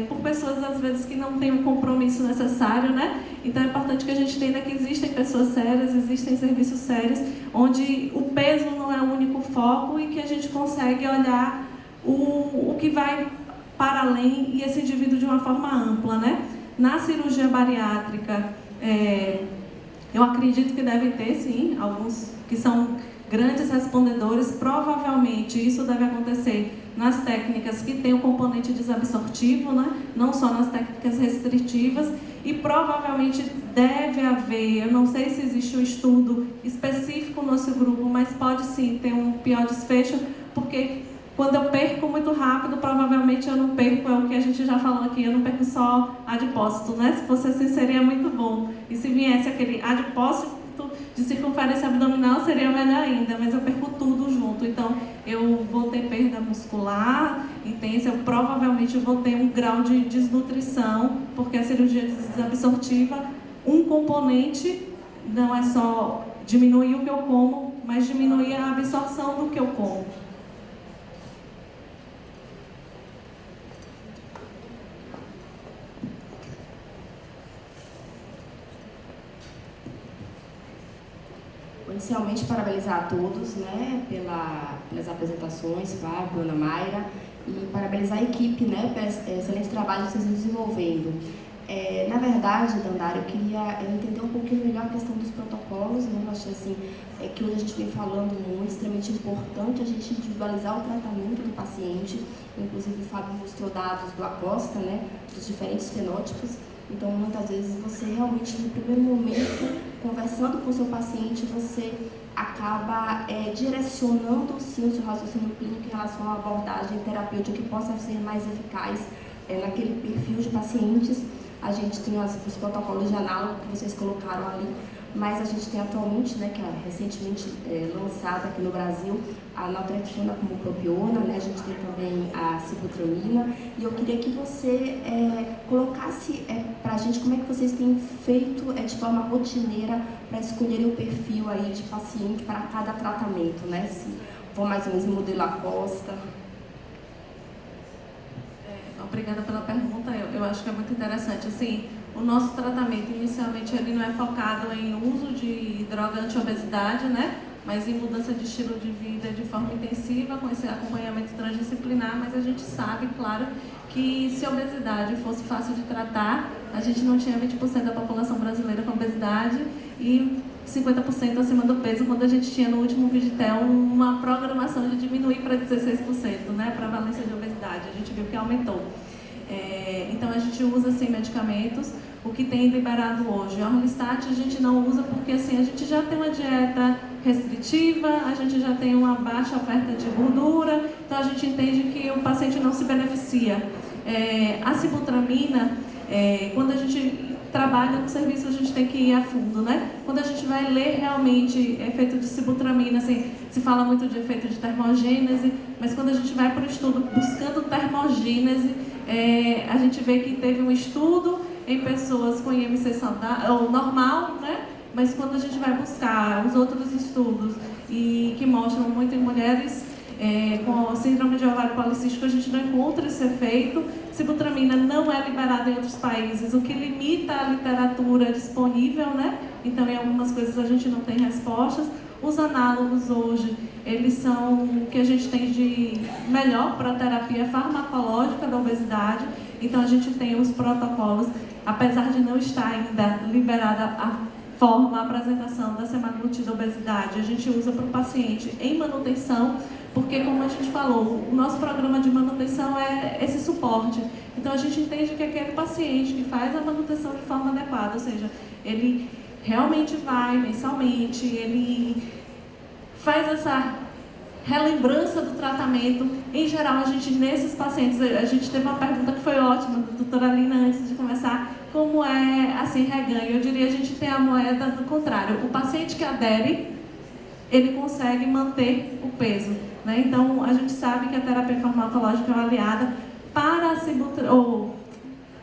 por pessoas, às vezes, que não têm o compromisso necessário, né? Então é importante que a gente entenda que existem pessoas sérias, existem serviços sérios, onde o peso não é o único foco e que a gente consegue olhar o que vai para além e esse indivíduo de uma forma ampla, né? Na cirurgia bariátrica, eu acredito que deve ter, sim, alguns que são grandes respondedores. Provavelmente isso deve acontecer nas técnicas que tem o componente desabsortivo, né? Não só nas técnicas restritivas, e provavelmente deve haver, eu não sei se existe um estudo específico no nosso grupo, mas pode sim ter um pior desfecho, porque quando eu perco muito rápido, provavelmente eu não perco, é o que a gente já falou aqui, eu não perco só adipócito, né? Se fosse assim, seria muito bom. E se viesse aquele adipócito de circunferência abdominal, seria melhor ainda, mas eu perco tudo junto. Então, eu vou ter perda muscular intensa, eu provavelmente vou ter um grau de desnutrição, porque a cirurgia desabsortiva, um componente não é só diminuir o que eu como, mas diminuir a absorção do que eu como. Inicialmente, parabenizar a todos, né, pelas apresentações, Fábio, Ana Mayra, e parabenizar a equipe, né, pelo excelente trabalho que vocês estão desenvolvendo. Na verdade, Dandara, eu queria entender um pouquinho melhor a questão dos protocolos, né? Eu achei assim, que hoje a gente vem falando muito, extremamente importante a gente individualizar o tratamento do paciente. Inclusive, o Fábio mostrou dados do Acosta, né, dos diferentes fenótipos. Então, muitas vezes, você realmente, no primeiro momento, conversando com o seu paciente, você acaba direcionando, sim, o seu raciocínio clínico em relação a uma abordagem terapêutica que possa ser mais eficaz naquele perfil de pacientes. A gente tem os protocolos de análogo que vocês colocaram ali, mas a gente tem atualmente, né, que é recentemente lançada aqui no Brasil, a naltrexona como propiona, né, a gente tem também a sibutramina, e eu queria que você colocasse para a gente como é que vocês têm feito de forma rotineira para escolherem o perfil aí de paciente para cada tratamento, né, se for mais ou menos em modelo Acosta. Obrigada pela pergunta, eu acho que é muito interessante. Assim, o nosso tratamento, inicialmente, ele não é focado em uso de droga anti-obesidade, né? Mas em mudança de estilo de vida de forma intensiva, com esse acompanhamento transdisciplinar, mas a gente sabe, claro, que se a obesidade fosse fácil de tratar, a gente não tinha 20% da população brasileira com obesidade e 50% acima do peso, quando a gente tinha no último Vigitel uma programação de diminuir para 16%, né, para a prevalência de obesidade. A gente viu que aumentou. Então a gente usa assim medicamentos, o que tem liberado hoje. A Orlistat a gente não usa porque assim, a gente já tem uma dieta restritiva, a gente já tem uma baixa oferta de gordura, então a gente entende que o paciente não se beneficia. A sibutramina, quando a gente trabalha no serviço, a gente tem que ir a fundo, né? Quando a gente vai ler realmente efeito de sibutramina, assim, se fala muito de efeito de termogênese, mas quando a gente vai para o estudo buscando termogênese, a gente vê que teve um estudo em pessoas com IMC saudável, normal, né? Mas quando a gente vai buscar os outros estudos e que mostram muito em mulheres com síndrome de ovário policístico, a gente não encontra esse efeito. Sibutramina não é liberada em outros países, o que limita a literatura disponível, né? Então, em algumas coisas a gente não tem respostas. Os análogos hoje, eles são o que a gente tem de melhor para a terapia farmacológica da obesidade. Então, a gente tem os protocolos, apesar de não estar ainda liberada a forma, a apresentação da semaglutida obesidade, a gente usa para o paciente em manutenção, porque, como a gente falou, o nosso programa de manutenção é esse suporte. Então, a gente entende que aquele paciente que faz a manutenção de forma adequada, ou seja, ele realmente vai mensalmente, ele faz essa relembrança do tratamento. Em geral, a gente, nesses pacientes, a gente teve uma pergunta que foi ótima, da doutora Lina, antes de começar, como é, assim, reganho. Eu diria, a gente tem a moeda do contrário. O paciente que adere, ele consegue manter o peso, né? Então, a gente sabe que a terapia farmacológica é uma aliada para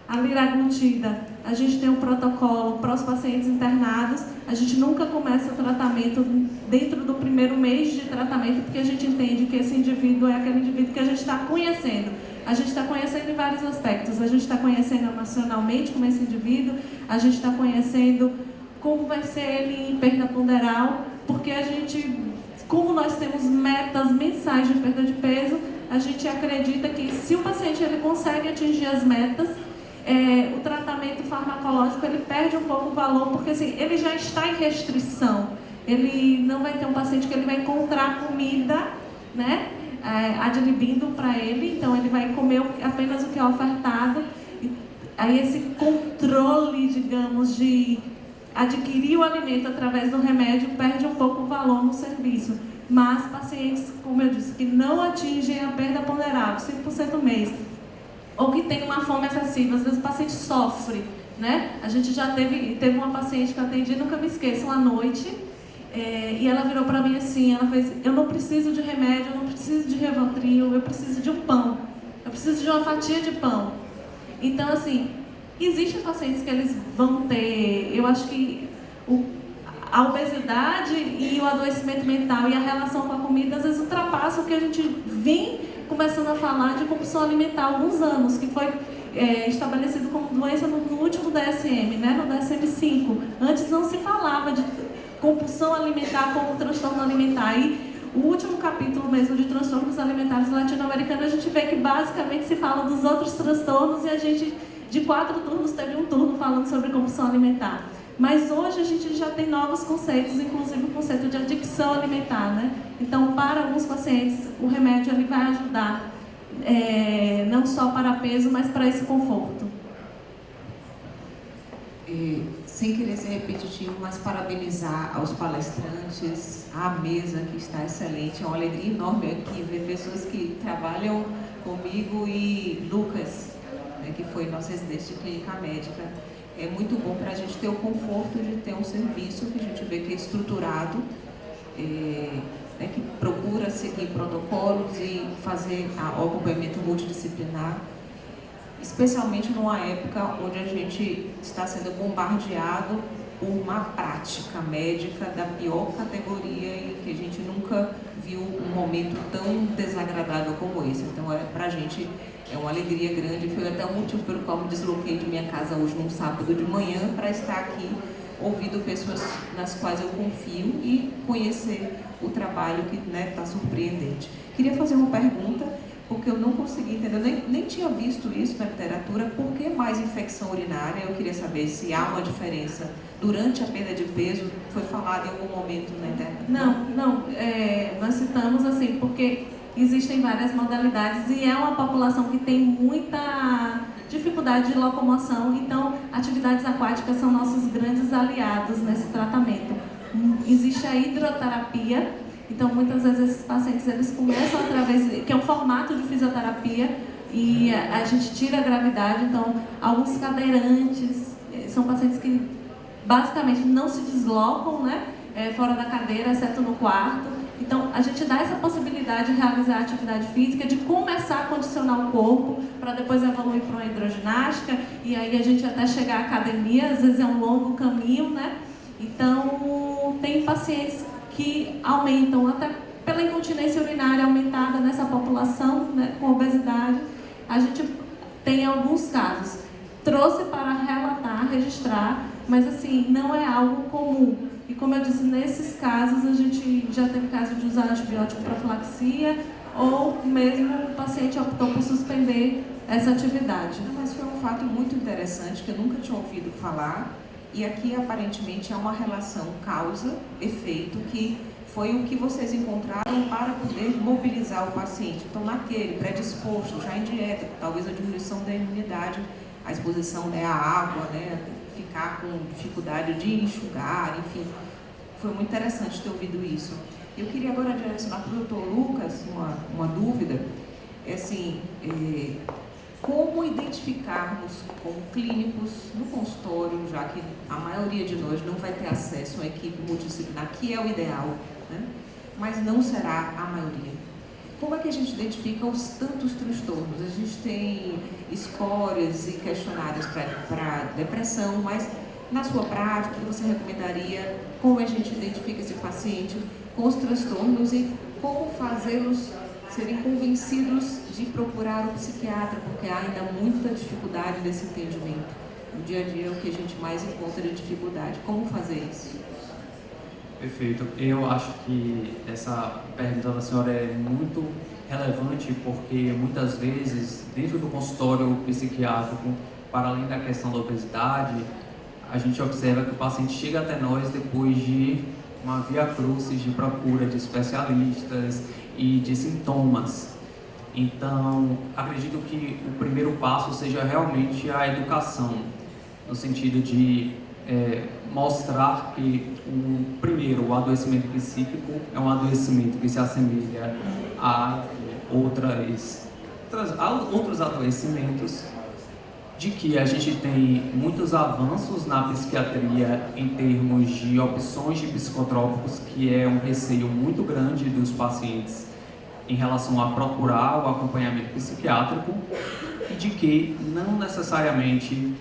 a liraglutida. A gente tem um protocolo para os pacientes internados. A gente nunca começa o tratamento dentro do primeiro mês de tratamento, porque a gente entende que esse indivíduo é aquele indivíduo que a gente está conhecendo. A gente está conhecendo em vários aspectos. A gente está conhecendo emocionalmente como esse indivíduo, a gente está conhecendo como vai ser ele em perda ponderal, porque a gente, como nós temos metas mensais de perda de peso, a gente acredita que se o paciente ele consegue atingir as metas, o tratamento farmacológico ele perde um pouco o valor, porque assim, ele já está em restrição. Ele não vai ter um paciente que ele vai encontrar comida, né, ad libido para ele, então ele vai comer apenas o que é ofertado. Aí esse controle, digamos, de adquirir o alimento através do remédio perde um pouco o valor no serviço. Mas pacientes, como eu disse, que não atingem a perda ponderal, 5% mês, ou que tem uma fome excessiva, às vezes o paciente sofre, né? A gente já teve uma paciente que eu atendi, nunca me esqueço, uma noite, e ela virou para mim assim, ela fez: eu não preciso de remédio, eu não preciso de Rivotril, eu preciso de um pão, eu preciso de uma fatia de pão. Então, assim, existem pacientes que eles vão ter, eu acho que a obesidade e o adoecimento mental e a relação com a comida, às vezes ultrapassa o que a gente vem começando a falar de compulsão alimentar há alguns anos, que foi estabelecido como doença no último DSM, né, no DSM-5. Antes não se falava de compulsão alimentar como transtorno alimentar. E o último capítulo mesmo de transtornos alimentares latino-americanos, a gente vê que basicamente se fala dos outros transtornos e a gente de 4 turnos teve um turno falando sobre compulsão alimentar. Mas hoje a gente já tem novos conceitos, inclusive o conceito de adicção alimentar, né? Então, para alguns pacientes, o remédio ele vai ajudar, não só para peso, mas para esse conforto. Sem querer ser repetitivo, mas parabenizar aos palestrantes, à mesa que está excelente. É uma alegria enorme aqui ver pessoas que trabalham comigo e Lucas, né, que foi nosso residente de clínica médica. É muito bom para a gente ter o conforto de ter um serviço que a gente vê que é estruturado, né, que procura seguir protocolos e fazer o acompanhamento multidisciplinar, especialmente numa época onde a gente está sendo bombardeado por uma prática médica da pior categoria e que a gente nunca viu um momento tão desagradável como esse. Então, para a gente é uma alegria grande. Foi até o motivo pelo qual me desloquei de minha casa hoje, num sábado de manhã, para estar aqui ouvindo pessoas nas quais eu confio e conhecer o trabalho que está surpreendente. Queria fazer uma pergunta, porque eu não consegui entender, nem tinha visto isso na literatura. Por que mais infecção urinária? Eu queria saber se há uma diferença durante a perda de peso. Foi falado em algum momento na internet? Não. Nós citamos assim, porque existem várias modalidades e é uma população que tem muita dificuldade de locomoção, então atividades aquáticas são nossos grandes aliados nesse tratamento. Existe a hidroterapia, então muitas vezes esses pacientes eles começam através, que é um formato de fisioterapia, e a gente tira a gravidade. Então alguns cadeirantes são pacientes que basicamente não se deslocam, né, fora da cadeira, exceto no quarto. Então, a gente dá essa possibilidade de realizar a atividade física, de começar a condicionar o corpo, para depois evoluir para uma hidroginástica, e aí a gente até chegar à academia. Às vezes é um longo caminho, né? Então, tem pacientes que aumentam, até pela incontinência urinária aumentada nessa população, né, com obesidade. A gente tem alguns casos. Trouxe para relatar, registrar, mas assim, não é algo comum. E como eu disse, nesses casos a gente já teve caso de usar antibiótico profilaxia, ou mesmo o paciente optou por suspender essa atividade. Mas foi um fato muito interessante que eu nunca tinha ouvido falar, e aqui aparentemente há uma relação causa-efeito, que foi o que vocês encontraram para poder mobilizar o paciente. Então, naquele predisposto, já em dieta, talvez a diminuição da imunidade, a exposição à água, né, ficar com dificuldade de enxugar, enfim, foi muito interessante ter ouvido isso. Eu queria agora direcionar para o Dr. Lucas uma dúvida, como identificarmos como clínicos no consultório, já que a maioria de nós não vai ter acesso a uma equipe multidisciplinar, que é o ideal, né? Mas não será a maioria. Como é que a gente identifica os tantos transtornos? A gente tem scores e questionários para depressão, mas na sua prática, você recomendaria como a gente identifica esse paciente com os transtornos e como fazê-los serem convencidos de procurar um psiquiatra, porque há ainda muita dificuldade nesse entendimento. No dia a dia é o que a gente mais encontra de dificuldade. Como fazer isso? Perfeito. Eu acho que essa pergunta da senhora é muito relevante, porque muitas vezes, dentro do consultório psiquiátrico, para além da questão da obesidade, a gente observa que o paciente chega até nós depois de uma via crucis de procura de especialistas e de sintomas. Então, acredito que o primeiro passo seja realmente a educação, no sentido de mostrar que o adoecimento psíquico é um adoecimento que se assemelha a outros adoecimentos, de que a gente tem muitos avanços na psiquiatria em termos de opções de psicotrópicos, que é um receio muito grande dos pacientes em relação a procurar o acompanhamento psiquiátrico, e de que não necessariamente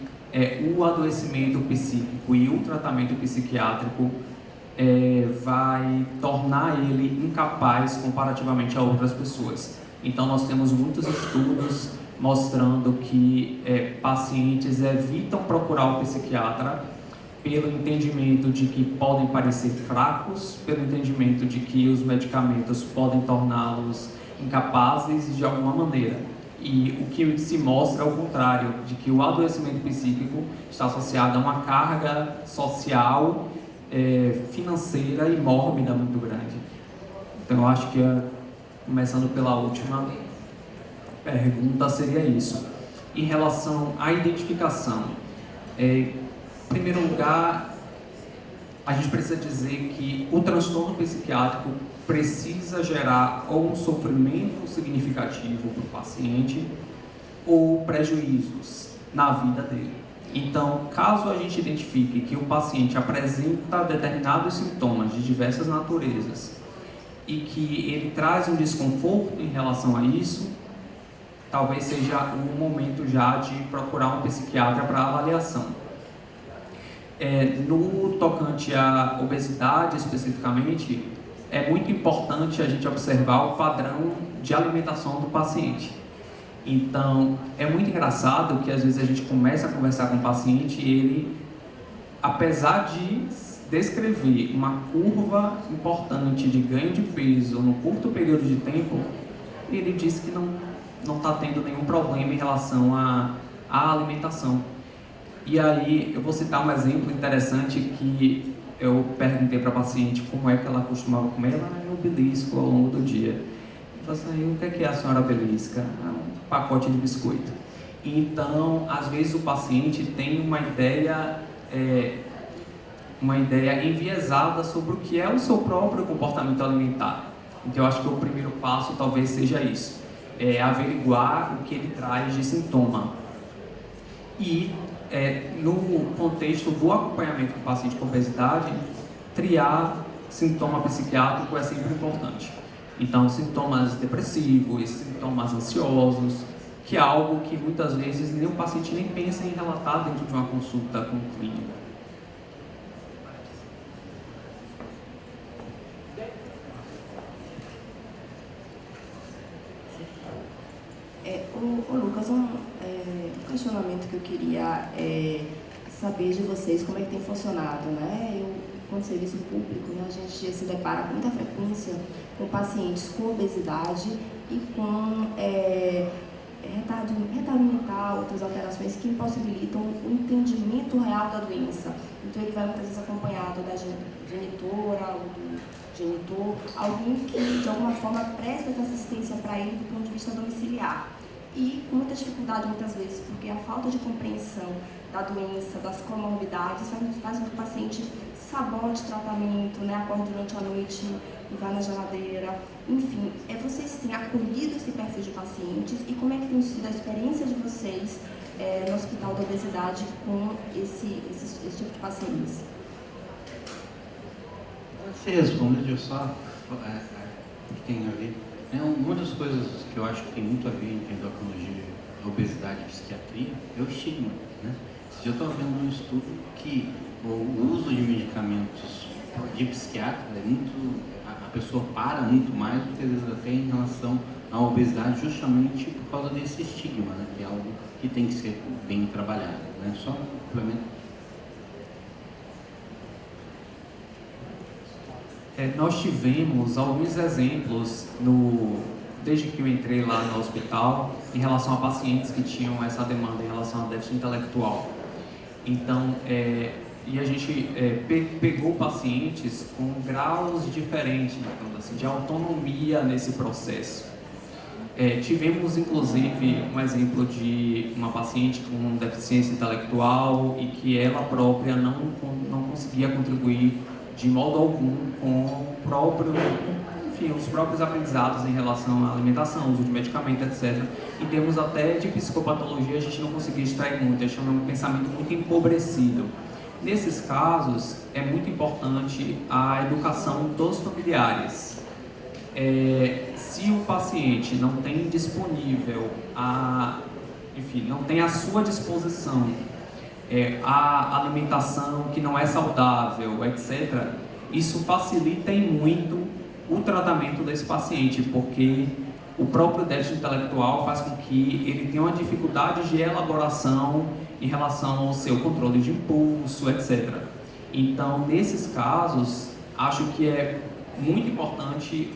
o adoecimento psíquico e o tratamento psiquiátrico vai tornar ele incapaz comparativamente a outras pessoas. Então, nós temos muitos estudos mostrando que pacientes evitam procurar o psiquiatra pelo entendimento de que podem parecer fracos, pelo entendimento de que os medicamentos podem torná-los incapazes de alguma maneira. E o que se mostra é o contrário, de que o adoecimento psíquico está associado a uma carga social, financeira e mórbida muito grande. Então, eu acho que, começando pela última pergunta, seria isso. Em relação à identificação, em primeiro lugar, a gente precisa dizer que o transtorno psiquiátrico precisa gerar ou um sofrimento significativo para o paciente ou prejuízos na vida dele. Então, caso a gente identifique que o paciente apresenta determinados sintomas de diversas naturezas e que ele traz um desconforto em relação a isso, talvez seja o momento já de procurar um psiquiatra para avaliação. No tocante à obesidade especificamente, é muito importante a gente observar o padrão de alimentação do paciente. Então, é muito engraçado que às vezes a gente começa a conversar com o paciente e ele, apesar de descrever uma curva importante de ganho de peso no curto período de tempo, ele diz que não está tendo nenhum problema em relação à alimentação. E aí, eu vou citar um exemplo interessante que eu perguntei para a paciente como é que ela costumava comer. Eu belisco ao longo do dia. Eu falei assim, o que é a senhora belisca? Um pacote de biscoito. Então, às vezes o paciente tem uma ideia enviesada sobre o que é o seu próprio comportamento alimentar. Então, eu acho que o primeiro passo talvez seja isso. Averiguar o que ele traz de sintoma. E, no contexto do acompanhamento do paciente com obesidade, triar sintoma psiquiátrico é sempre importante. Então, sintomas depressivos, sintomas ansiosos, que é algo que muitas vezes nem o paciente nem pensa em relatar dentro de uma consulta com o clínico. Lucas, um questionamento que eu queria saber de vocês, como é que tem funcionado, né? Com o serviço público, né, a gente se depara com muita frequência com pacientes com obesidade e com retardo mental, outras alterações que impossibilitam o entendimento real da doença. Então, ele vai muitas vezes acompanhado da genitora ou do genitor, alguém que de alguma forma presta essa assistência para ele do ponto de vista domiciliar. E com muita dificuldade muitas vezes, porque a falta de compreensão da doença, das comorbidades, faz com que o paciente sabote o tratamento, né? Acorda durante a noite e vai na geladeira. Enfim, vocês têm acolhido esse perfil de pacientes e como é que tem sido a experiência de vocês no Hospital da Obesidade com esse tipo de pacientes? Você respondeu, eu só que tem a ver. Uma das coisas que eu acho que tem muito a ver entre endocrinologia, obesidade e psiquiatria é o estigma, né? Eu estou vendo um estudo que o uso de medicamentos de psiquiatra a pessoa para muito mais do que às vezes até em relação à obesidade, justamente por causa desse estigma, né? Que é algo que tem que ser bem trabalhado, né? Só um complemento. Nós tivemos alguns exemplos desde que eu entrei lá no hospital em relação a pacientes que tinham essa demanda em relação a déficit intelectual. Então, e a gente pegou pacientes com graus diferentes, assim, de autonomia nesse processo. Tivemos, inclusive, um exemplo de uma paciente com deficiência intelectual e que ela própria não conseguia contribuir de modo algum com os próprios aprendizados em relação à alimentação, uso de medicamento, etc. Em termos até de psicopatologia, a gente não conseguia extrair muito, a gente tinha um pensamento muito empobrecido. Nesses casos, é muito importante a educação dos familiares. Se o paciente não tem disponível, não tem à sua disposição a alimentação que não é saudável, etc., isso facilita e muito o tratamento desse paciente, porque o próprio déficit intelectual faz com que ele tenha uma dificuldade de elaboração em relação ao seu controle de impulso, etc. Então, nesses casos, acho que é muito importante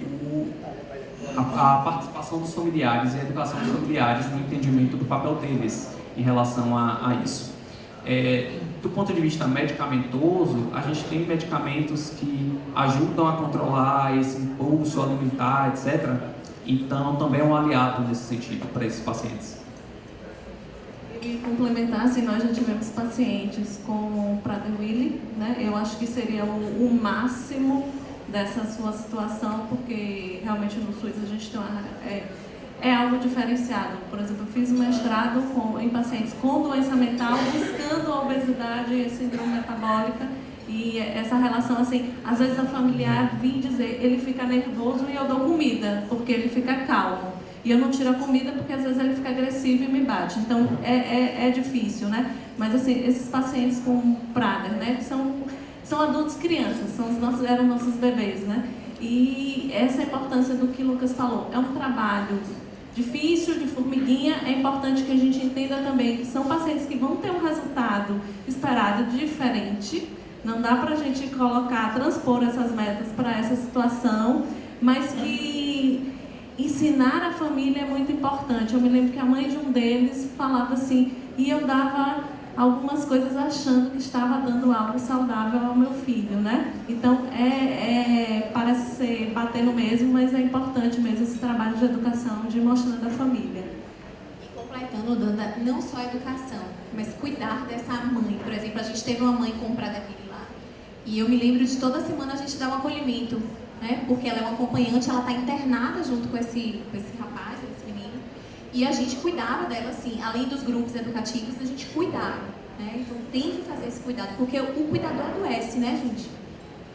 a participação dos familiares e a educação dos familiares no entendimento do papel deles em relação a isso. Do ponto de vista medicamentoso, a gente tem medicamentos que ajudam a controlar esse impulso alimentar, etc. Então, também é um aliado nesse sentido para esses pacientes. E complementar, assim, nós já tivemos pacientes com Prader-Willi, né? Eu acho que seria o máximo dessa sua situação, porque realmente no SUS a gente tem é algo diferenciado. Por exemplo, eu fiz um mestrado em pacientes com doença mental, buscando a obesidade e a síndrome metabólica, e essa relação, assim, às vezes a familiar vem dizer, ele fica nervoso e eu dou comida, porque ele fica calmo. E eu não tiro a comida porque às vezes ele fica agressivo e me bate. Então é difícil, né? Mas assim, esses pacientes com Prader, né? Que são adultos crianças, eram nossos bebês, né? E essa é a importância do que o Lucas falou. É um trabalho difícil, de formiguinha. É importante que a gente entenda também que são pacientes que vão ter um resultado esperado diferente. Não dá pra gente transpor essas metas para essa situação, mas que ensinar a família é muito importante. Eu me lembro que a mãe de um deles falava assim, e eu dava algumas coisas achando que estava dando algo saudável ao meu filho, né? Então, parece ser batendo mesmo, mas é importante mesmo esse trabalho de educação, de mostrando a família. E completando, Danda, não só a educação, mas cuidar dessa mãe. Por exemplo, a gente teve uma mãe com Prader-Willi lá, e eu me lembro de toda semana a gente dar um acolhimento, né? Porque ela é uma acompanhante, ela está internada junto com esse rapaz, esse menino, e a gente cuidava dela, assim, além dos grupos educativos, a gente cuidava, né? Então tem que fazer esse cuidado, porque o cuidador adoece, né, gente?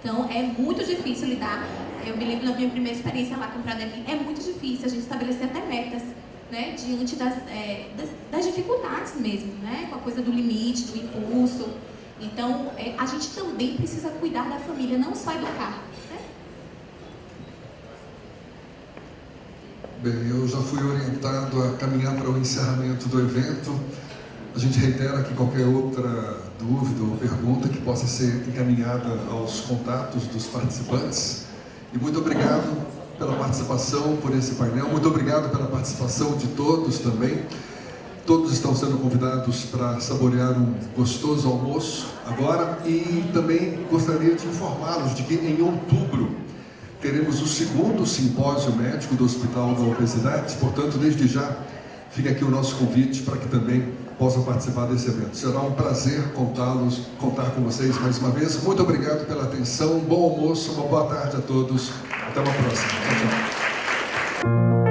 Então é muito difícil lidar. Eu me lembro da minha primeira experiência lá com o Prader-Willi, é muito difícil a gente estabelecer até metas, né? Diante das dificuldades mesmo, né? Com a coisa do limite, do impulso. Então a gente também precisa cuidar da família, não só educar. Bem, eu já fui orientado a caminhar para o encerramento do evento. A gente reitera que qualquer outra dúvida ou pergunta que possa ser encaminhada aos contatos dos participantes. E muito obrigado pela participação, por esse painel. Muito obrigado pela participação de todos também. Todos estão sendo convidados para saborear um gostoso almoço agora. E também gostaria de informá-los de que em outubro teremos o segundo simpósio médico do Hospital da Obesidade. Portanto, desde já, fica aqui o nosso convite para que também possam participar desse evento. Será um prazer contar com vocês mais uma vez. Muito obrigado pela atenção, bom almoço, uma boa tarde a todos. Até uma próxima. Tchau, tchau.